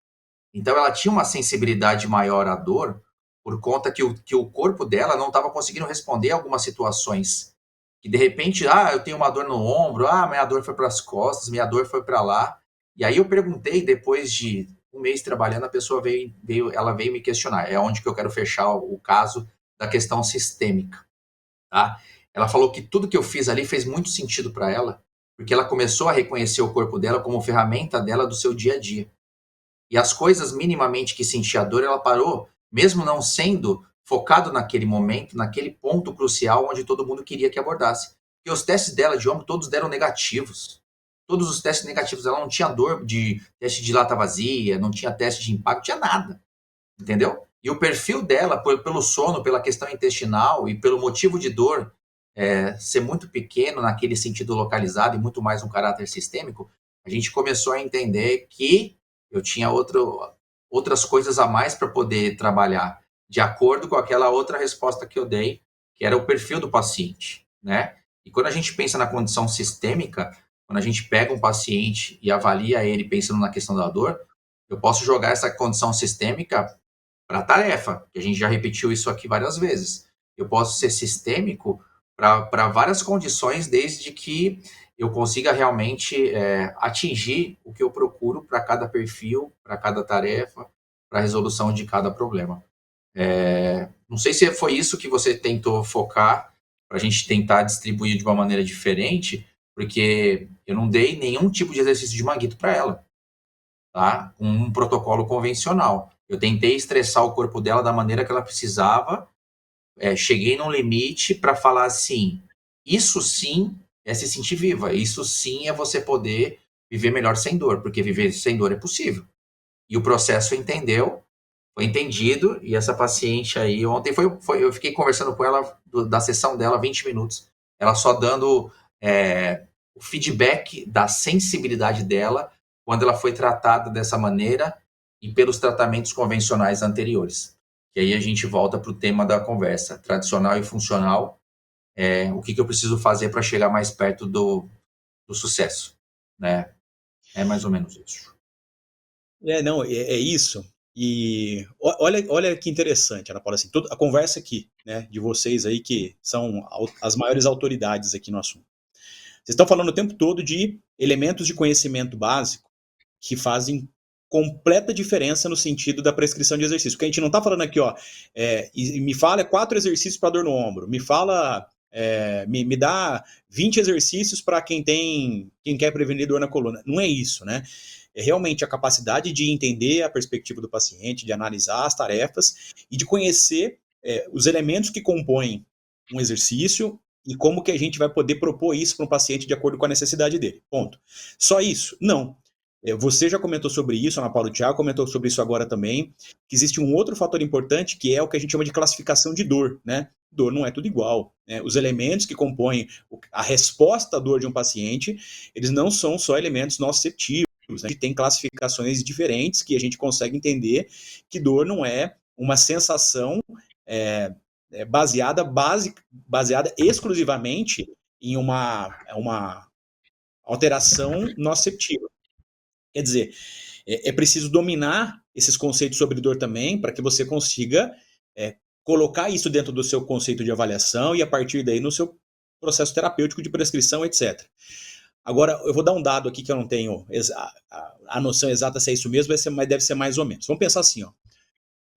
Então ela tinha uma sensibilidade maior à dor por conta que o corpo dela não estava conseguindo responder a algumas situações. Que de repente, eu tenho uma dor no ombro, minha dor foi para as costas, minha dor foi para lá. E aí eu perguntei, depois de um mês trabalhando, a pessoa ela veio me questionar. É onde que eu quero fechar o caso da questão sistêmica. Tá? Ela falou que tudo que eu fiz ali fez muito sentido para ela, porque ela começou a reconhecer o corpo dela como ferramenta dela do seu dia a dia. E as coisas minimamente que sentia dor, ela parou, mesmo não sendo focado naquele momento, naquele ponto crucial onde todo mundo queria que abordasse. E os testes dela de ombro todos deram negativos. Todos os testes negativos. Ela não tinha dor de teste de lata vazia, não tinha teste de impacto, não tinha nada. Entendeu? E o perfil dela, pelo sono, pela questão intestinal e pelo motivo de dor ser muito pequeno naquele sentido localizado e muito mais um caráter sistêmico, a gente começou a entender que eu tinha outras coisas a mais para poder trabalhar, de acordo com aquela outra resposta que eu dei, que era o perfil do paciente, né? E quando a gente pensa na condição sistêmica, quando a gente pega um paciente e avalia ele pensando na questão da dor, eu posso jogar essa condição sistêmica para a tarefa, que a gente já repetiu isso aqui várias vezes. Eu posso ser sistêmico para várias condições, desde que eu consiga realmente atingir o que eu procuro para cada perfil, para cada tarefa, para a resolução de cada problema. Não sei se foi isso que você tentou focar, para a gente tentar distribuir de uma maneira diferente, porque eu não dei nenhum tipo de exercício de manguito para ela, tá? Um protocolo convencional. Eu tentei estressar o corpo dela da maneira que ela precisava, cheguei num limite para falar assim, isso sim é se sentir viva, isso sim é você poder viver melhor sem dor, porque viver sem dor é possível. E o processo foi entendido, e essa paciente aí, ontem eu fiquei conversando com ela da sessão dela 20 minutos, ela só dando o feedback da sensibilidade dela, quando ela foi tratada dessa maneira, e pelos tratamentos convencionais anteriores. E aí a gente volta para o tema da conversa, tradicional e funcional, o que eu preciso fazer para chegar mais perto do sucesso, né? É mais ou menos isso. Não, é isso. E olha que interessante, Ana Paula, assim, a conversa aqui, né, de vocês aí que são as maiores autoridades aqui no assunto. Vocês estão falando o tempo todo de elementos de conhecimento básico que fazem completa diferença no sentido da prescrição de exercício. Porque a gente não está falando aqui, ó, me fala 4 exercícios para dor no ombro, me fala, me dá 20 exercícios para quem quer prevenir dor na coluna. Não é isso, né? É realmente a capacidade de entender a perspectiva do paciente, de analisar as tarefas e de conhecer os elementos que compõem um exercício e como que a gente vai poder propor isso para um paciente de acordo com a necessidade dele. Ponto. Só isso? Não. Você já comentou sobre isso, Ana Paula, o Thiago comentou sobre isso agora também, que existe um outro fator importante que é o que a gente chama de classificação de dor, né? Dor não é tudo igual, né? Os elementos que compõem a resposta à dor de um paciente, eles não são só elementos nociceptivos, né? A gente tem classificações diferentes que a gente consegue entender que dor não é uma sensação baseada exclusivamente em uma alteração nociceptiva. Quer dizer, é preciso dominar esses conceitos sobre dor também para que você consiga colocar isso dentro do seu conceito de avaliação e a partir daí no seu processo terapêutico de prescrição, etc. Agora, eu vou dar um dado aqui que eu não tenho a noção exata se é isso mesmo, mas deve ser mais ou menos. Vamos pensar assim, ó,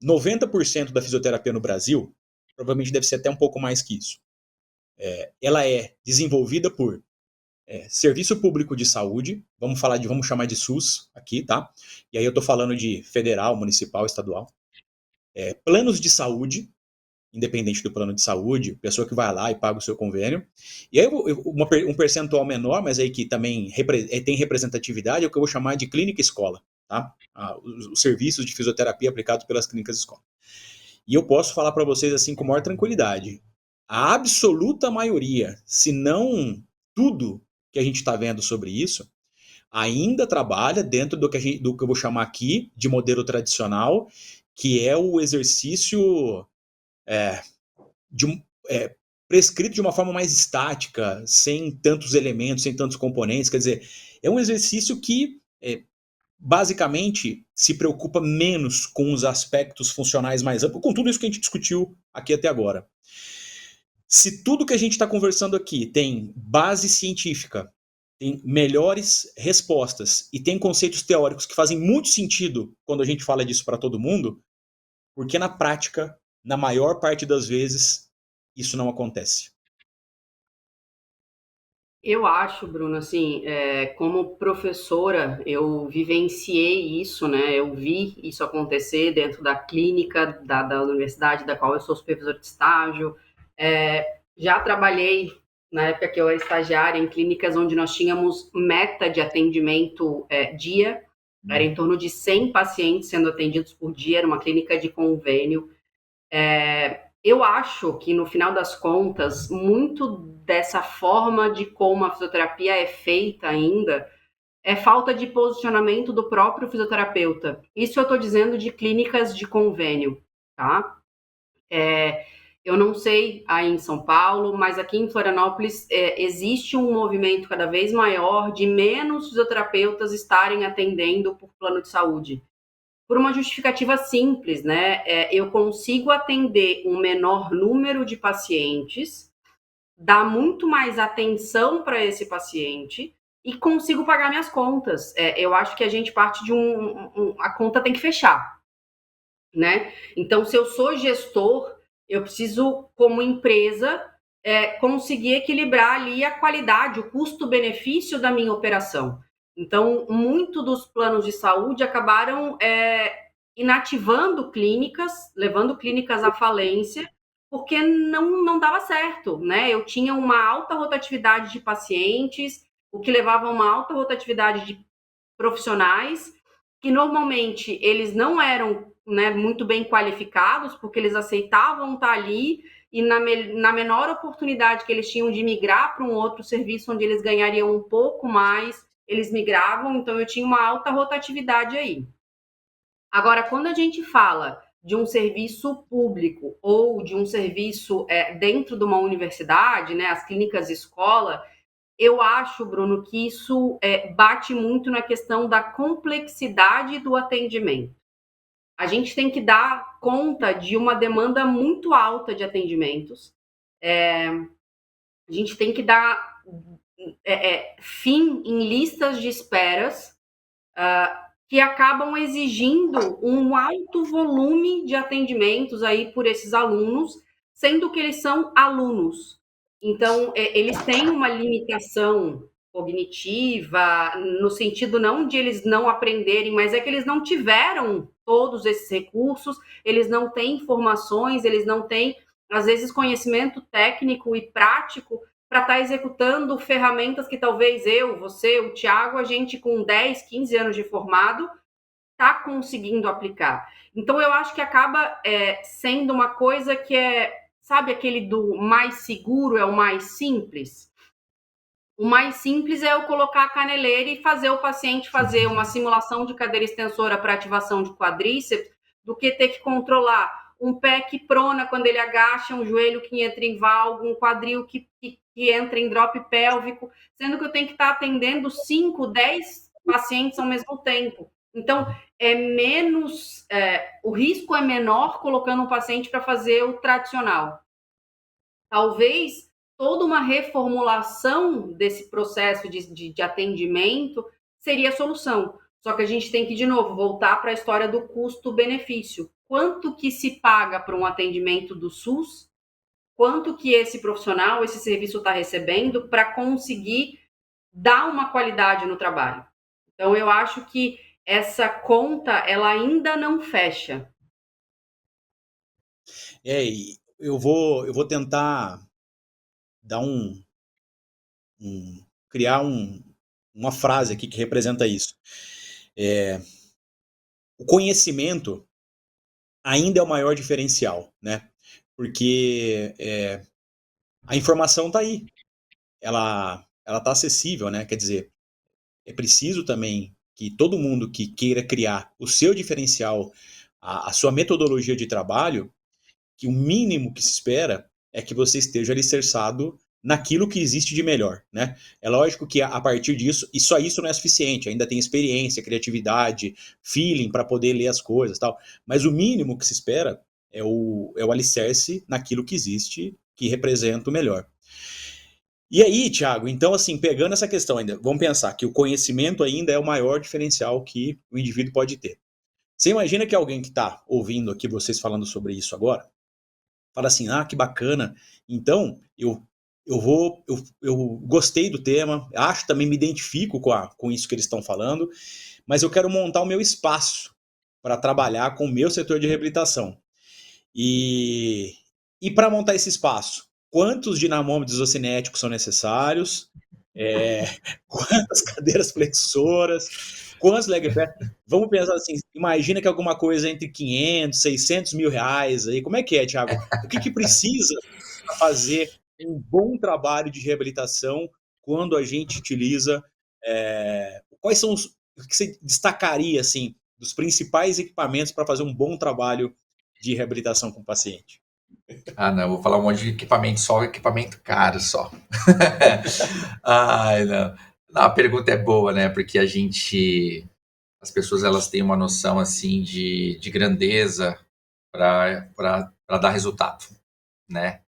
90% da fisioterapia no Brasil, provavelmente deve ser até um pouco mais que isso, ela é desenvolvida por serviço público de saúde, vamos chamar de SUS aqui, tá? E aí eu tô falando de federal, municipal, estadual. Planos de saúde, independente do plano de saúde, pessoa que vai lá e paga o seu convênio. E aí um percentual menor, mas aí que também tem representatividade, é o que eu vou chamar de clínica escola, tá? Os serviços de fisioterapia aplicados pelas clínicas escola. E eu posso falar para vocês assim com maior tranquilidade, a absoluta maioria, se não tudo que a gente está vendo sobre isso, ainda trabalha dentro do que eu vou chamar aqui de modelo tradicional, que é o exercício de, prescrito de uma forma mais estática, sem tantos elementos, sem tantos componentes. Quer dizer, é um exercício que basicamente se preocupa menos com os aspectos funcionais mais amplos, com tudo isso que a gente discutiu aqui até agora. Se tudo que a gente está conversando aqui tem base científica, tem melhores respostas e tem conceitos teóricos que fazem muito sentido quando a gente fala disso para todo mundo, porque na prática, na maior parte das vezes, isso não acontece. Eu acho, Bruno, assim, como professora, eu vivenciei isso, né? Eu vi isso acontecer dentro da clínica da universidade da qual eu sou supervisor de estágio. Já trabalhei, na época que eu era estagiária, em clínicas onde nós tínhamos meta de atendimento dia, era em torno de 100 pacientes sendo atendidos por dia, era uma clínica de convênio. Eu acho que, no final das contas, muito dessa forma de como a fisioterapia é feita ainda é falta de posicionamento do próprio fisioterapeuta. Isso eu estou dizendo de clínicas de convênio, tá? Eu não sei aí em São Paulo, mas aqui em Florianópolis existe um movimento cada vez maior de menos fisioterapeutas estarem atendendo por plano de saúde. Por uma justificativa simples, né? Eu consigo atender um menor número de pacientes, dar muito mais atenção para esse paciente e consigo pagar minhas contas. Eu acho que a gente parte de a conta tem que fechar, né? Então, se eu sou gestor, eu preciso, como empresa, conseguir equilibrar ali a qualidade, o custo-benefício da minha operação. Então, muito dos planos de saúde acabaram inativando clínicas, levando clínicas à falência, porque não dava certo, né? Eu tinha uma alta rotatividade de pacientes, o que levava a uma alta rotatividade de profissionais, que normalmente eles não eram, né, muito bem qualificados, porque eles aceitavam estar ali e na menor oportunidade que eles tinham de migrar para um outro serviço onde eles ganhariam um pouco mais, eles migravam, então eu tinha uma alta rotatividade aí. Agora, quando a gente fala de um serviço público ou de um serviço dentro de uma universidade, né, as clínicas escola, eu acho, Bruno, que isso bate muito na questão da complexidade do atendimento. A gente tem que dar conta de uma demanda muito alta de atendimentos. A gente tem que dar fim em listas de esperas que acabam exigindo um alto volume de atendimentos aí por esses alunos, sendo que eles são alunos. Então, eles têm uma limitação cognitiva, no sentido não de eles não aprenderem, mas é que eles não tiveram todos esses recursos, eles não têm informações, eles não têm, às vezes, conhecimento técnico e prático para estar executando ferramentas que talvez eu, você, o Thiago, a gente com 10, 15 anos de formado, está conseguindo aplicar. Então, eu acho que acaba sendo uma coisa que sabe aquele do mais seguro é o mais simples? O mais simples é eu colocar a caneleira e fazer o paciente fazer uma simulação de cadeira extensora para ativação de quadríceps, do que ter que controlar um pé que prona quando ele agacha, um joelho que entra em valgo, um quadril que entra em drop pélvico, sendo que eu tenho que estar atendendo 5, 10 pacientes ao mesmo tempo. Então, o risco é menor colocando um paciente para fazer o tradicional. Talvez toda uma reformulação desse processo de atendimento seria a solução. Só que a gente tem que, de novo, voltar para a história do custo-benefício. Quanto que se paga para um atendimento do SUS? Quanto que esse profissional, esse serviço está recebendo para conseguir dar uma qualidade no trabalho? Então, eu acho que essa conta, ela ainda não fecha. Eu vou tentar dar criar uma frase aqui que representa isso. O conhecimento ainda é o maior diferencial, né? Porque a informação está aí, ela está acessível, né? Quer dizer, é preciso também que todo mundo que queira criar o seu diferencial, a sua metodologia de trabalho, que o mínimo que se espera é que você esteja alicerçado naquilo que existe de melhor, né? É lógico que a partir disso, e só isso não é suficiente, ainda tem experiência, criatividade, feeling para poder ler as coisas, tal, mas o mínimo que se espera é o alicerce naquilo que existe, que representa o melhor. E aí, Thiago, então assim, pegando essa questão ainda, vamos pensar que o conhecimento ainda é o maior diferencial que o indivíduo pode ter. Você imagina que alguém que está ouvindo aqui vocês falando sobre isso agora, fala assim, que bacana, então eu gostei do tema, acho também me identifico com isso que eles estão falando, mas eu quero montar o meu espaço para trabalhar com o meu setor de reabilitação. E para montar esse espaço, quantos dinamômetros isocinéticos são necessários? Quantas cadeiras flexoras? Quantos leg press? Vamos pensar assim, imagina que alguma coisa entre 500, 600 mil reais aí. Como é que é, Thiago? O que precisa para fazer um bom trabalho de reabilitação quando a gente utiliza? Quais são o que você destacaria assim dos principais equipamentos para fazer um bom trabalho de reabilitação com o paciente? Não, vou falar um monte de equipamento, só equipamento caro só. Ai, não. Não, a pergunta é boa, né? Porque as pessoas elas têm uma noção assim de grandeza para dar resultado, né?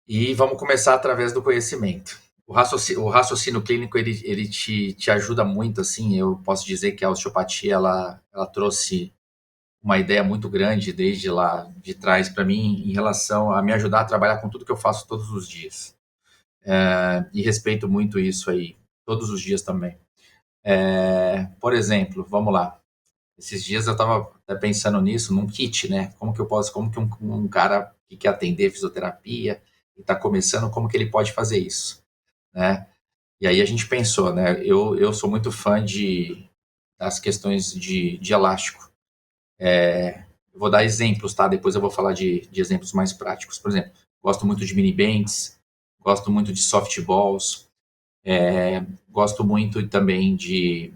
E vamos começar através do conhecimento. O raciocínio clínico ele te ajuda muito, assim. Eu posso dizer que a osteopatia ela trouxe uma ideia muito grande desde lá de trás para mim em relação a me ajudar a trabalhar com tudo que eu faço todos os dias. E respeito muito isso aí, todos os dias também. Por exemplo, vamos lá. Esses dias eu estava pensando nisso, num kit, né? Como que um cara que quer atender fisioterapia e está começando, como que ele pode fazer isso, né? E aí a gente pensou, né? Eu sou muito fã das questões de elástico. Eu vou dar exemplos, tá? Depois eu vou falar de exemplos mais práticos. Por exemplo, gosto muito de mini bands, gosto muito de softballs, gosto muito também de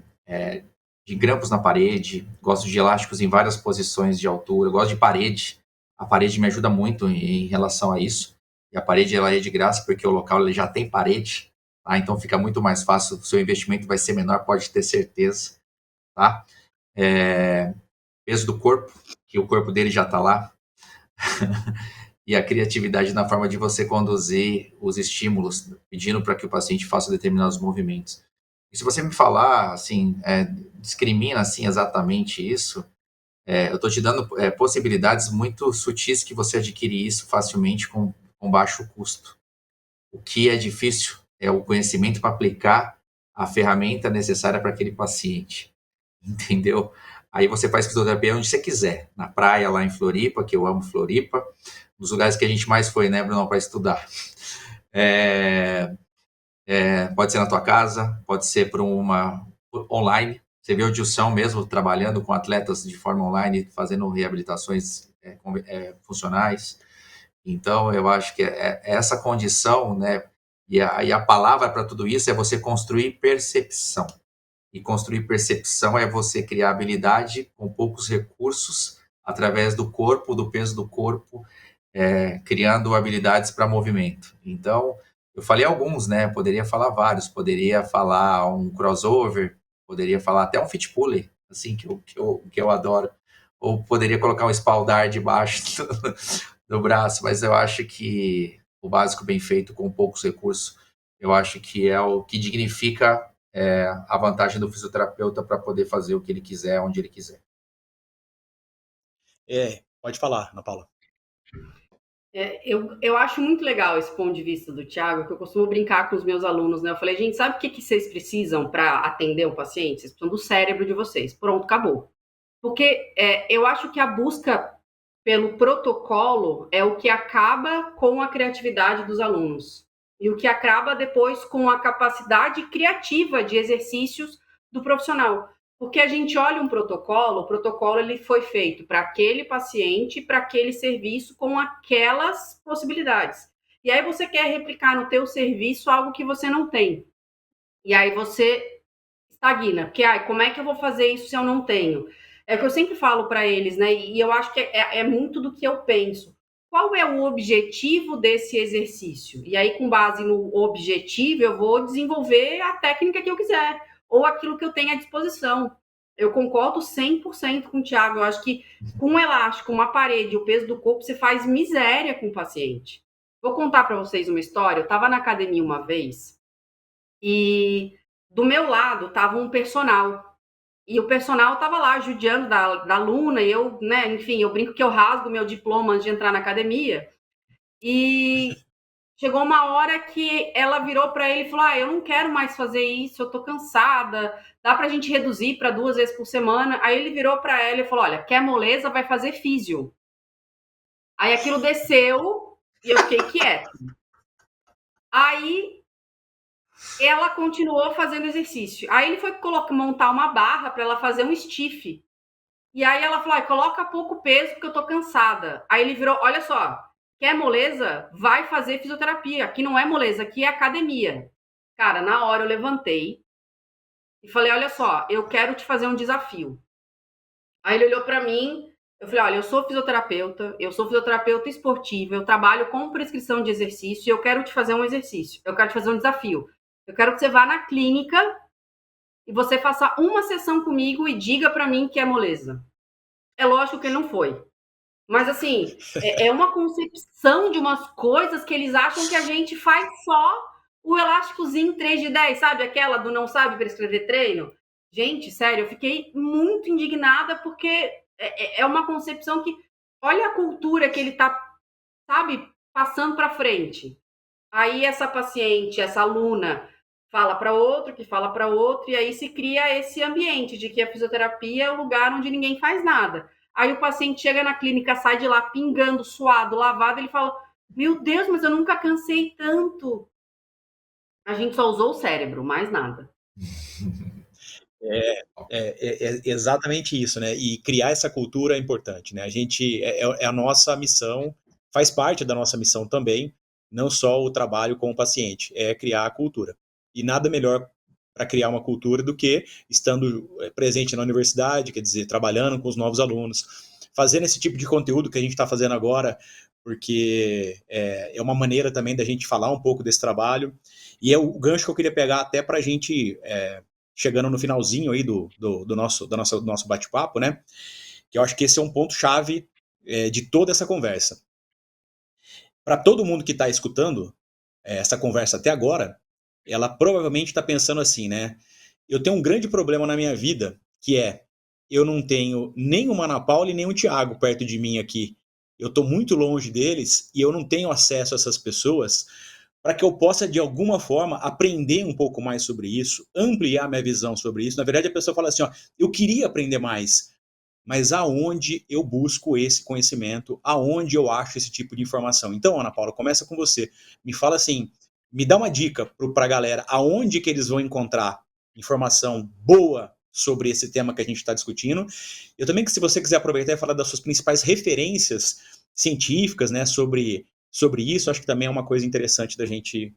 de grampos na parede, gosto de elásticos em várias posições de altura, gosto de parede. A parede me ajuda muito em relação a isso. E a parede ela é de graça porque o local ele já tem parede, tá? Então fica muito mais fácil, o seu investimento vai ser menor, pode ter certeza, tá? Peso do corpo, que o corpo dele já está lá, e a criatividade na forma de você conduzir os estímulos, pedindo para que o paciente faça determinados movimentos. E se você me falar, assim, discrimina, assim, exatamente isso, eu estou te dando possibilidades muito sutis que você adquirir isso facilmente com baixo custo. O que é difícil é o conhecimento para aplicar a ferramenta necessária para aquele paciente, entendeu? Aí você faz fisioterapia onde você quiser, na praia lá em Floripa, que eu amo Floripa, nos lugares que a gente mais foi, né, Bruno, para estudar. Pode ser na tua casa, pode ser por uma online. Você vê o Dilson mesmo trabalhando com atletas de forma online, fazendo reabilitações funcionais. Então, eu acho que essa condição, né, e a palavra para tudo isso é você construir percepção. E construir percepção é você criar habilidade com poucos recursos, através do corpo, do peso do corpo, criando habilidades para movimento. Então, eu falei alguns, né? Poderia falar vários. Poderia falar um crossover, poderia falar até um fit pulley, assim, que eu adoro. Ou poderia colocar um espaldar debaixo do braço, mas eu acho que o básico bem feito com poucos recursos, eu acho que é o que dignifica a vantagem do fisioterapeuta para poder fazer o que ele quiser, onde ele quiser. Pode falar, Ana Paula. Eu acho muito legal esse ponto de vista do Thiago, que eu costumo brincar com os meus alunos, né? Eu falei, gente, sabe o que vocês precisam para atender um paciente? Vocês precisam do cérebro de vocês. Pronto, acabou. Porque eu acho que a busca pelo protocolo é o que acaba com a criatividade dos alunos. E o que acaba depois com a capacidade criativa de exercícios do profissional. Porque a gente olha um protocolo, o protocolo ele foi feito para aquele paciente, para aquele serviço, com aquelas possibilidades. E aí você quer replicar no teu serviço algo que você não tem. E aí você estagna. Porque, como é que eu vou fazer isso se eu não tenho? É o que eu sempre falo para eles, né? E eu acho que é muito do que eu penso. Qual é o objetivo desse exercício? E aí, com base no objetivo, eu vou desenvolver a técnica que eu quiser, ou aquilo que eu tenho à disposição. Eu concordo 100% com o Thiago. Eu acho que com um elástico, uma parede, o peso do corpo, você faz miséria com o paciente. Vou contar para vocês uma história. Eu estava na academia uma vez e do meu lado estava um personal. E o personal estava lá judiando da aluna, e eu, né, enfim, eu brinco que eu rasgo meu diploma antes de entrar na academia. E chegou uma hora que ela virou para ele e falou: eu não quero mais fazer isso, eu tô cansada, dá pra gente reduzir para 2 vezes por semana. Aí ele virou para ela e falou: olha, quer moleza, vai fazer físio. Aí aquilo desceu e eu fiquei quieta. Aí ela continuou fazendo exercício. Aí ele foi montar uma barra para ela fazer um stiff. E aí ela falou: coloca pouco peso porque eu tô cansada. Aí ele virou: olha só, quer moleza? Vai fazer fisioterapia. Aqui não é moleza, aqui é academia. Cara, na hora eu levantei e falei: olha só, eu quero te fazer um desafio. Aí ele olhou para mim, eu falei: olha, eu sou fisioterapeuta esportiva, eu trabalho com prescrição de exercício e eu quero te fazer um exercício, eu quero te fazer um desafio. Eu quero que você vá na clínica e você faça uma sessão comigo e diga para mim que é moleza. É lógico que ele não foi. Mas, assim, é uma concepção de umas coisas que eles acham que a gente faz só o elásticozinho 3 de 10, sabe? Aquela do não sabe prescrever treino. Gente, sério, eu fiquei muito indignada porque é uma concepção que... Olha a cultura que ele tá, sabe, passando para frente. Aí essa paciente, essa aluna, fala para outro, que fala para outro, e aí se cria esse ambiente de que a fisioterapia é o lugar onde ninguém faz nada. Aí o paciente chega na clínica, sai de lá pingando, suado, lavado, ele fala: meu Deus, mas eu nunca cansei tanto. A gente só usou o cérebro, mais nada. É exatamente isso, né? E criar essa cultura é importante, né? A gente é a nossa missão, faz parte da nossa missão também, não só o trabalho com o paciente, é criar a cultura. E nada melhor para criar uma cultura do que estando presente na universidade, quer dizer, trabalhando com os novos alunos, fazendo esse tipo de conteúdo que a gente está fazendo agora, porque é uma maneira também da gente falar um pouco desse trabalho, e é o gancho que eu queria pegar até para a gente, chegando no finalzinho aí do nosso bate-papo, né, que eu acho que esse é um ponto-chave de toda essa conversa. Para todo mundo que está escutando essa conversa até agora, ela provavelmente está pensando assim, né, eu tenho um grande problema na minha vida, que eu não tenho nem uma Ana Paula e nem o Thiago perto de mim aqui. Eu estou muito longe deles e eu não tenho acesso a essas pessoas para que eu possa, de alguma forma, aprender um pouco mais sobre isso, ampliar minha visão sobre isso. Na verdade, a pessoa fala assim, ó, eu queria aprender mais, mas aonde eu busco esse conhecimento, aonde eu acho esse tipo de informação? Então, Ana Paula, começa com você. Me fala assim, me dá uma dica para a galera, aonde que eles vão encontrar informação boa sobre esse tema que a gente está discutindo. Eu também, que se você quiser aproveitar e falar das suas principais referências científicas, né, sobre isso, acho que também é uma coisa interessante da gente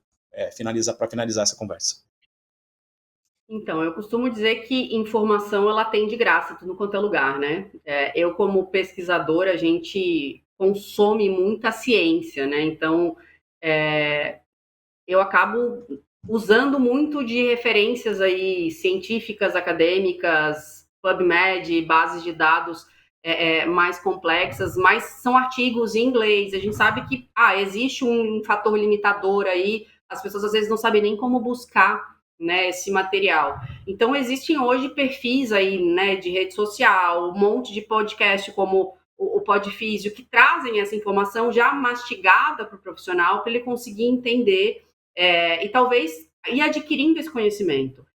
finalizar essa conversa. Então, eu costumo dizer que informação, ela tem de graça, tudo quanto é lugar, né? Eu, como pesquisadora, a gente consome muita ciência, né? Então, eu acabo usando muito de referências aí científicas, acadêmicas, PubMed, bases de dados mais complexas, mas são artigos em inglês. A gente sabe que existe um fator limitador aí, as pessoas às vezes não sabem nem como buscar, né, esse material. Então, existem hoje perfis aí, né, de rede social, um monte de podcast como o Podfísio, que trazem essa informação já mastigada para o profissional, para ele conseguir entender e talvez ir adquirindo esse conhecimento.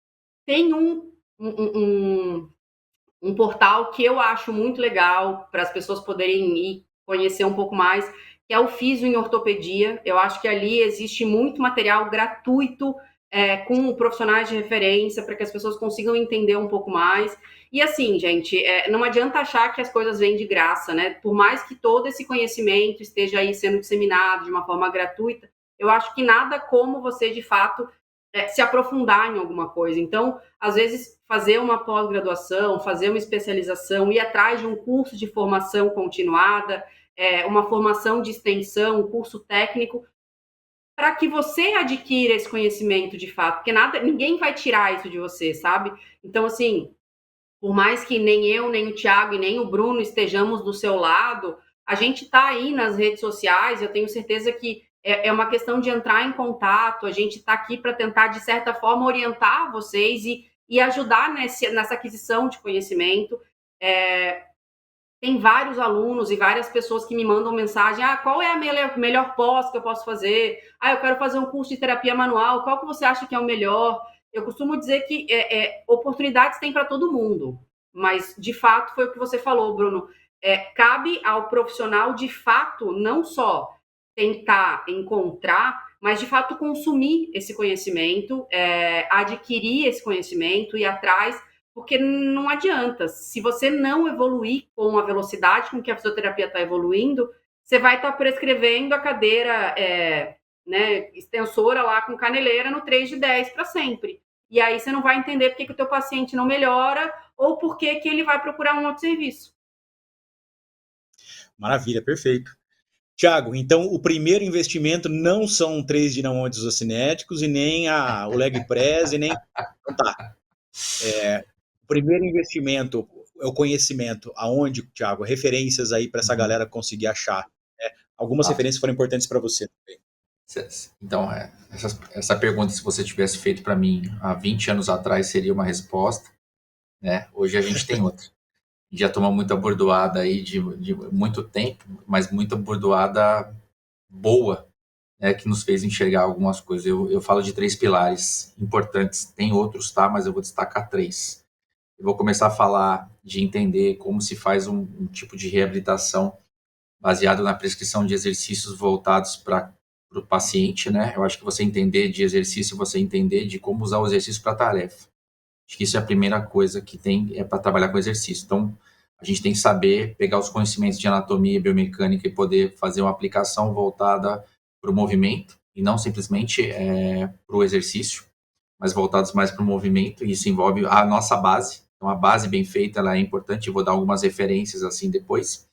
Tem um portal que eu acho muito legal para as pessoas poderem ir conhecer um pouco mais, que é o Físio em Ortopedia. Eu acho que ali existe muito material gratuito com profissionais de referência para que as pessoas consigam entender um pouco mais. E assim, gente, não adianta achar que as coisas vêm de graça, né? Por mais que todo esse conhecimento esteja aí sendo disseminado de uma forma gratuita, eu acho que nada como você, de fato, se aprofundar em alguma coisa. Então, às vezes, fazer uma pós-graduação, fazer uma especialização, ir atrás de um curso de formação continuada, uma formação de extensão, um curso técnico, para que você adquira esse conhecimento de fato, porque ninguém vai tirar isso de você, sabe? Então, assim, por mais que nem eu, nem o Thiago e nem o Bruno estejamos do seu lado, a gente está aí nas redes sociais, eu tenho certeza que é uma questão de entrar em contato, a gente está aqui para tentar, de certa forma, orientar vocês e ajudar nessa aquisição de conhecimento. Tem vários alunos e várias pessoas que me mandam mensagem, qual é a melhor pós que eu posso fazer? Eu quero fazer um curso de terapia manual, qual que você acha que é o melhor? Eu costumo dizer que oportunidades tem para todo mundo, mas, de fato, foi o que você falou, Bruno. Cabe ao profissional, de fato, não só tentar encontrar, mas, de fato, consumir esse conhecimento, adquirir esse conhecimento, ir atrás, porque não adianta. Se você não evoluir com a velocidade com que a fisioterapia está evoluindo, você vai estar prescrevendo a cadeira extensora lá com caneleira no 3 de 10 para sempre. E aí você não vai entender por que o teu paciente não melhora ou por que ele vai procurar um outro serviço. Maravilha, perfeito. Thiago, então o primeiro investimento não são 3 dinamômetros ocinéticos e nem o leg press e nem... Então tá. O primeiro investimento é o conhecimento. Aonde, Thiago? Referências aí para essa galera conseguir achar. Algumas referências foram importantes para você também. Então, essa pergunta, se você tivesse feito para mim há 20 anos atrás, seria uma resposta, né? Hoje a gente tem outra. Já tomou muita bordoada aí de muito tempo, mas muita bordoada boa, né, que nos fez enxergar algumas coisas. Eu falo de 3 pilares importantes. Tem outros, tá? Mas eu vou destacar 3. Eu vou começar a falar de entender como se faz um tipo de reabilitação baseado na prescrição de exercícios voltados para o paciente, né? Eu acho que você entender de exercício, você entender de como usar o exercício para tarefa. Acho que isso é a primeira coisa que tem para trabalhar com exercício. Então, a gente tem que saber pegar os conhecimentos de anatomia e biomecânica e poder fazer uma aplicação voltada para o movimento e não simplesmente para o exercício. mas voltados mais para o movimento, e isso envolve a nossa base. Então, a base bem feita, ela é importante, eu vou dar algumas referências assim depois.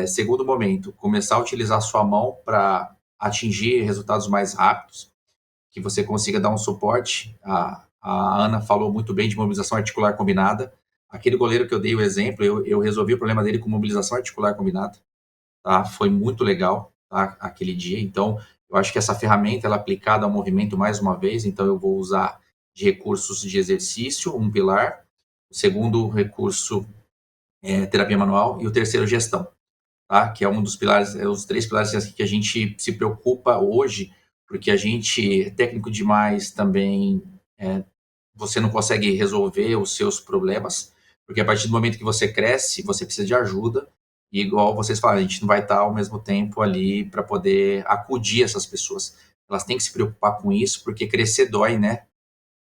Segundo momento, começar a utilizar a sua mão para atingir resultados mais rápidos, que você consiga dar um suporte. A Ana falou muito bem de mobilização articular combinada. Aquele goleiro que eu dei o exemplo, eu resolvi o problema dele com mobilização articular combinada. Tá? Foi muito legal, tá? Aquele dia. Então, eu acho que essa ferramenta ela é aplicada ao movimento mais uma vez. Então, eu vou usar de recursos de exercício, um pilar. O segundo recurso é terapia manual. E o terceiro, gestão. Tá? Que é um dos pilares, os 3 pilares que a gente se preocupa hoje, porque a gente é técnico demais também, você não consegue resolver os seus problemas, porque a partir do momento que você cresce, você precisa de ajuda, e igual vocês falaram, a gente não vai estar ao mesmo tempo ali para poder acudir essas pessoas. Elas têm que se preocupar com isso, porque crescer dói, né?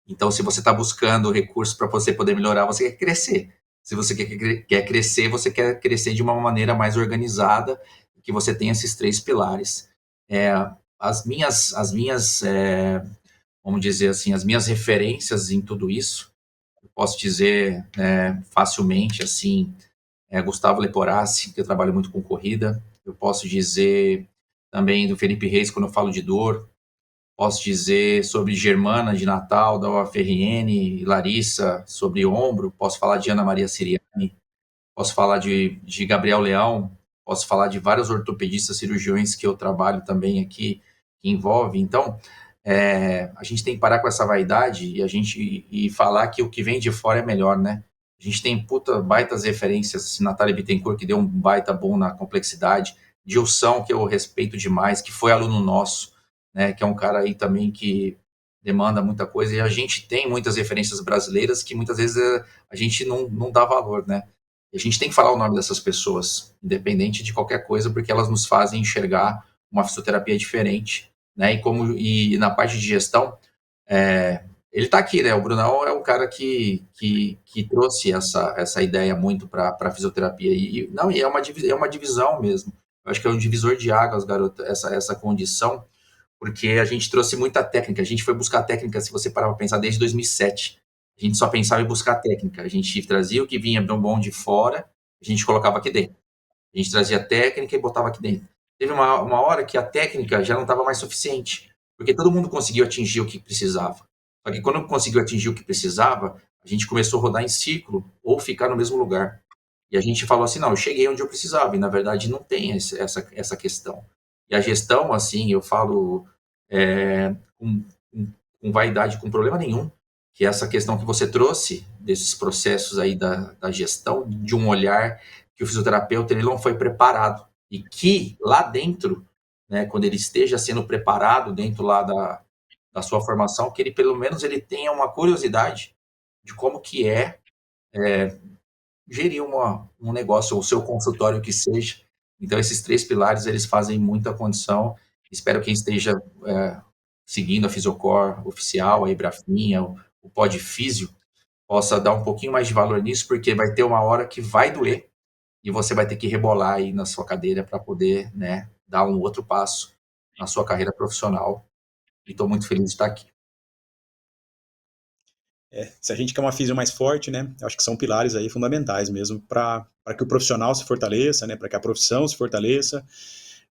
Então, se você está buscando recursos para você poder melhorar, você quer crescer. Se você quer crescer, você quer crescer de uma maneira mais organizada, que você tenha esses 3 pilares. Vamos dizer assim, as minhas referências em tudo isso, eu posso dizer facilmente, assim, Gustavo Leporassi, que eu trabalho muito com corrida. Eu posso dizer também do Felipe Reis, quando eu falo de dor. Posso dizer sobre Germana de Natal, da UFRN, Larissa, sobre ombro. Posso falar de Ana Maria Siriani. Posso falar de Gabriel Leão. Posso falar de vários ortopedistas cirurgiões que eu trabalho também aqui, que envolve. Então, a gente tem que parar com essa vaidade e falar que o que vem de fora é melhor, né? A gente tem baitas referências, assim, Natália Bittencourt, que deu um baita bom na complexidade, Dilson, que eu respeito demais, que foi aluno nosso, né, que é um cara aí também que demanda muita coisa, e a gente tem muitas referências brasileiras que muitas vezes a gente não dá valor, né? E a gente tem que falar o nome dessas pessoas, independente de qualquer coisa, porque elas nos fazem enxergar uma fisioterapia diferente, né? E na parte de gestão, ele está aqui, né? O Brunão é um cara que trouxe essa ideia muito para a fisioterapia. E é uma divisão mesmo. Eu acho que é um divisor de águas, garoto, essa condição, porque a gente trouxe muita técnica. A gente foi buscar técnica, se você parar para pensar, desde 2007. A gente só pensava em buscar técnica. A gente trazia o que vinha bom de fora, a gente colocava aqui dentro. A gente trazia técnica e botava aqui dentro. Teve uma hora que a técnica já não estava mais suficiente, porque todo mundo conseguiu atingir o que precisava. Só que quando conseguiu atingir o que precisava, a gente começou a rodar em círculo ou ficar no mesmo lugar. E a gente falou assim, não, eu cheguei onde eu precisava, e na verdade não tem essa questão. E a gestão, assim, eu falo com, com vaidade, com problema nenhum, que é essa questão que você trouxe desses processos aí da gestão, de um olhar que o fisioterapeuta ele não foi preparado. E que lá dentro, né, quando ele esteja sendo preparado dentro lá da sua formação, que ele pelo menos ele tenha uma curiosidade de como que gerir um negócio, ou seu consultório que seja. Então, esses 3 pilares, eles fazem muita condição. Espero que quem esteja seguindo a Fisiocor oficial, a Ibrafinha, o Podfísio, possa dar um pouquinho mais de valor nisso, porque vai ter uma hora que vai doer e você vai ter que rebolar aí na sua cadeira para poder, né, dar um outro passo na sua carreira profissional. E estou muito feliz de estar aqui. Se a gente quer uma físio mais forte, né, acho que são pilares aí fundamentais mesmo para que o profissional se fortaleça, né, para que a profissão se fortaleça,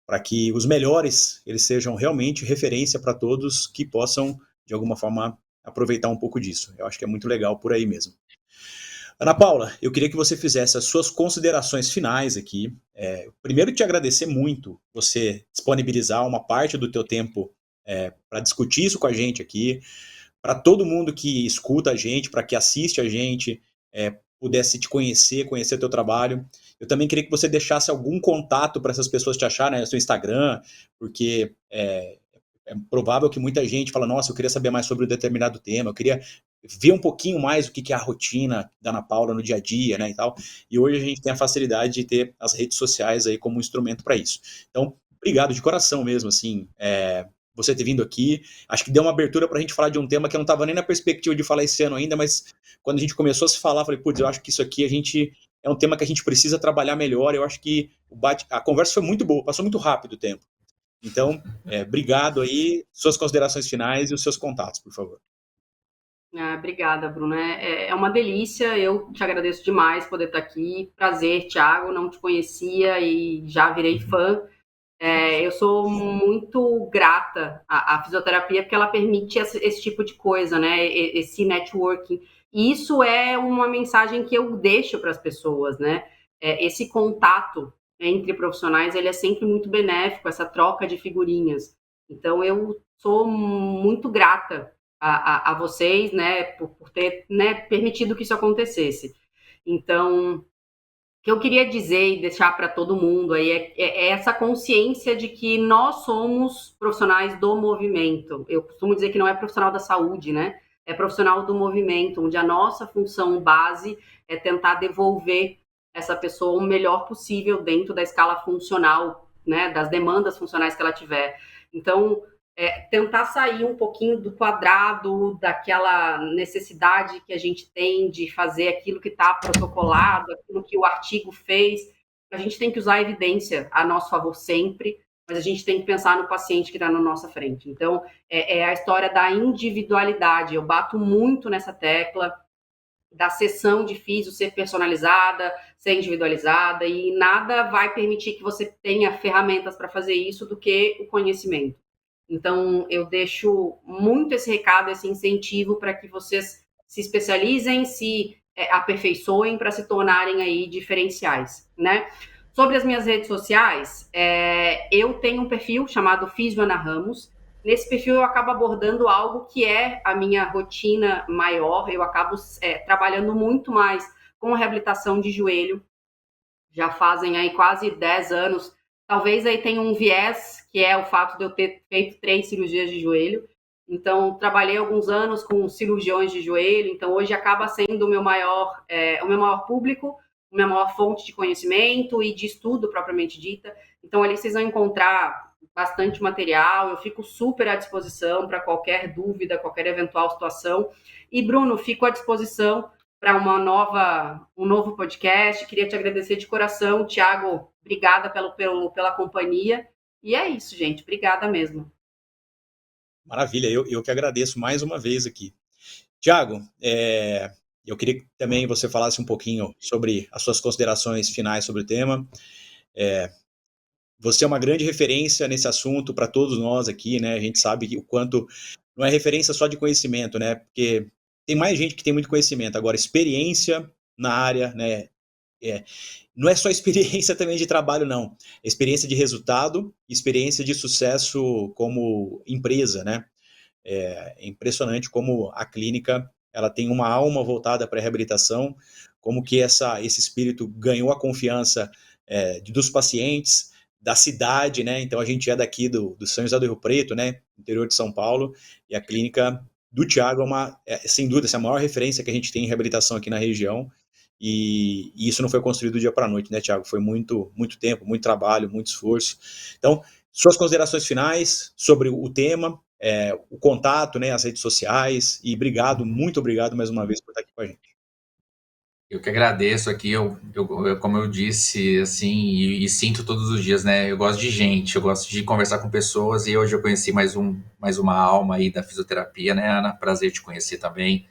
para que os melhores eles sejam realmente referência para todos que possam, de alguma forma, aproveitar um pouco disso. Eu acho que é muito legal por aí mesmo. Ana Paula, eu queria que você fizesse as suas considerações finais aqui. Primeiro, te agradecer muito você disponibilizar uma parte do teu tempo para discutir isso com a gente aqui, para todo mundo que escuta a gente, para que assiste a gente, pudesse te conhecer o teu trabalho. Eu também queria que você deixasse algum contato para essas pessoas te acharem, né, no seu Instagram, porque é provável que muita gente fala, nossa, eu queria saber mais sobre um determinado tema, eu queria ver um pouquinho mais o que é a rotina da Ana Paula no dia a dia, né, e tal. E hoje a gente tem a facilidade de ter as redes sociais aí como um instrumento para isso. Então, obrigado de coração mesmo, assim, você ter vindo aqui. Acho que deu uma abertura para a gente falar de um tema que eu não estava nem na perspectiva de falar esse ano ainda, mas quando a gente começou a se falar, falei, putz, eu acho que isso aqui é um tema que a gente precisa trabalhar melhor. Eu acho que a conversa foi muito boa, passou muito rápido o tempo. Então, obrigado aí, suas considerações finais e os seus contatos, por favor. Obrigada, Bruna. É uma delícia. Eu te agradeço demais poder estar aqui. Prazer, Thiago. Não te conhecia e já virei fã. Eu sou muito grata à fisioterapia porque ela permite esse tipo de coisa, né? Esse networking. E isso é uma mensagem que eu deixo para as pessoas, né? Esse contato entre profissionais, ele é sempre muito benéfico, essa troca de figurinhas. Então, eu sou muito grata a vocês, né, por ter, né, permitido que isso acontecesse. Então, o que eu queria dizer e deixar para todo mundo aí é essa consciência de que nós somos profissionais do movimento. Eu costumo dizer que não é profissional da saúde, né? É profissional do movimento, onde a nossa função base é tentar devolver essa pessoa o melhor possível dentro da escala funcional, né? Das demandas funcionais que ela tiver. Então, tentar sair um pouquinho do quadrado, daquela necessidade que a gente tem de fazer aquilo que está protocolado, aquilo que o artigo fez. A gente tem que usar a evidência a nosso favor sempre, mas a gente tem que pensar no paciente que está na nossa frente. Então, é a história da individualidade. Eu bato muito nessa tecla da sessão de físio ser personalizada, ser individualizada, e nada vai permitir que você tenha ferramentas para fazer isso do que o conhecimento. Então, eu deixo muito esse recado, esse incentivo para que vocês se especializem, se aperfeiçoem para se tornarem aí diferenciais, né? Sobre as minhas redes sociais, eu tenho um perfil chamado Físio Ana Ramos. Nesse perfil eu acabo abordando algo que é a minha rotina maior, eu acabo trabalhando muito mais com a reabilitação de joelho, já fazem aí quase 10 anos, talvez aí tenha um viés, que é o fato de eu ter feito 3 cirurgias de joelho, então trabalhei alguns anos com cirurgiões de joelho, então hoje acaba sendo o meu maior público, a minha maior fonte de conhecimento e de estudo propriamente dita, então ali vocês vão encontrar bastante material, eu fico super à disposição para qualquer dúvida, qualquer eventual situação. E, Bruno, fico à disposição para um novo podcast. Queria te agradecer de coração. Thiago, obrigada pela companhia. E é isso, gente. Obrigada mesmo. Maravilha, eu que agradeço mais uma vez aqui. Tiago, eu queria que também você falasse um pouquinho sobre as suas considerações finais sobre o tema. Você é uma grande referência nesse assunto para todos nós aqui, né? A gente sabe que o quanto não é referência só de conhecimento, né? Porque tem mais gente que tem muito conhecimento, agora experiência na área, né? Não é só experiência também de trabalho, não. É experiência de resultado, experiência de sucesso como empresa, né? É impressionante como a clínica ela tem uma alma voltada para a reabilitação, como que esse espírito ganhou a confiança dos pacientes, da cidade, né? Então a gente é daqui do São José do Rio Preto, né? Interior de São Paulo, e a clínica do Thiago sem dúvida, essa é a maior referência que a gente tem em reabilitação aqui na região. E isso não foi construído do dia para a noite, né, Thiago? Foi muito, muito tempo, muito trabalho, muito esforço. Então, suas considerações finais sobre o tema, o contato, né, as redes sociais, e muito obrigado mais uma vez por estar aqui com a gente. Eu que agradeço aqui, como eu disse, assim, e sinto todos os dias, né? Eu gosto de gente, eu gosto de conversar com pessoas, e hoje eu conheci mais uma alma aí da fisioterapia, né, Ana? Prazer te conhecer também.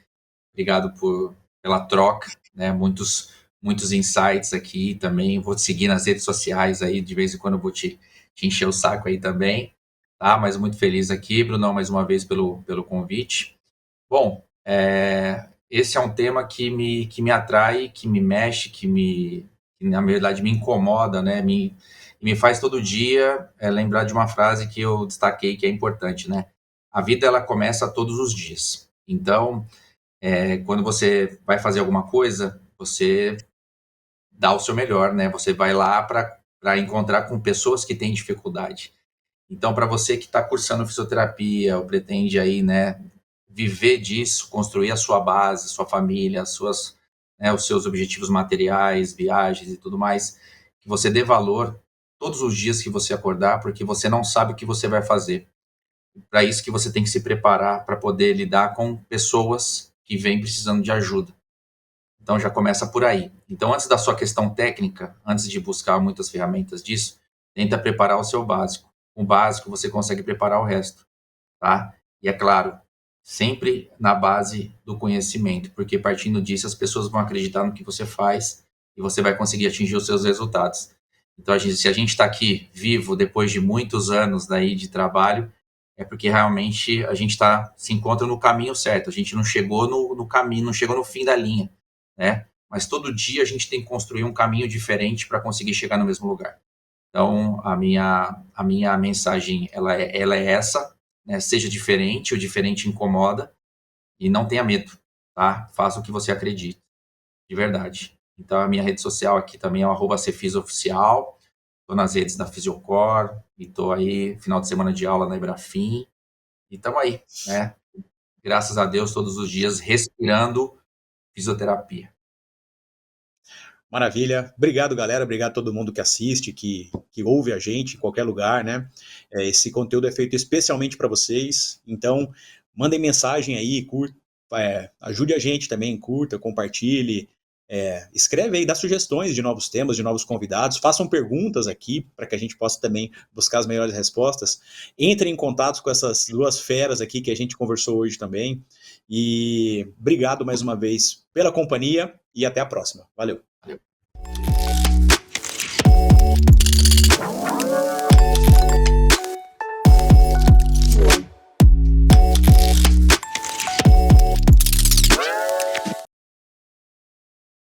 Obrigado pela troca, né? Muitos insights aqui também. Vou te seguir nas redes sociais aí, de vez em quando eu vou te encher o saco aí também, tá? Mas muito feliz aqui, Brunão, mais uma vez pelo convite. Bom, esse é um tema que me atrai, que me mexe, que na verdade me incomoda, né? Me faz todo dia lembrar de uma frase que eu destaquei que é importante, né? A vida ela começa todos os dias. Então, quando você vai fazer alguma coisa, você dá o seu melhor, né? Você vai lá para encontrar com pessoas que têm dificuldade. Então, para você que está cursando fisioterapia ou pretende aí, né, viver disso, construir a sua base, sua família, os seus objetivos materiais, viagens e tudo mais, que você dê valor todos os dias que você acordar, porque você não sabe o que você vai fazer. Para isso que você tem que se preparar para poder lidar com pessoas que vêm precisando de ajuda. Então já começa por aí. Então, antes da sua questão técnica, antes de buscar muitas ferramentas disso, tenta preparar o seu básico. Com o básico você consegue preparar o resto, tá? E é claro, sempre na base do conhecimento, porque partindo disso as pessoas vão acreditar no que você faz e você vai conseguir atingir os seus resultados. Então, se a gente está aqui vivo depois de muitos anos daí de trabalho, é porque realmente a gente se encontra no caminho certo. A gente não chegou no caminho, não chegou no fim da linha, né? Mas todo dia a gente tem que construir um caminho diferente para conseguir chegar no mesmo lugar. Então, a minha mensagem, ela é essa, né? Seja diferente, o diferente incomoda, e não tenha medo, tá? Faça o que você acredita, de verdade. Então, a minha rede social aqui também é o @cfisoficial, estou nas redes da Fisiocor, e estou aí, final de semana de aula na Ibrafim, e estamos aí, né? Graças a Deus, todos os dias, respirando fisioterapia. Maravilha. Obrigado, galera. Obrigado a todo mundo que assiste, que ouve a gente em qualquer lugar, né? Esse conteúdo é feito especialmente para vocês. Então, mandem mensagem aí, ajude a gente também, curta, compartilhe. Escreve aí, dá sugestões de novos temas, de novos convidados. Façam perguntas aqui para que a gente possa também buscar as melhores respostas. Entrem em contato com essas duas feras aqui que a gente conversou hoje também. E obrigado mais uma vez pela companhia e até a próxima. Valeu.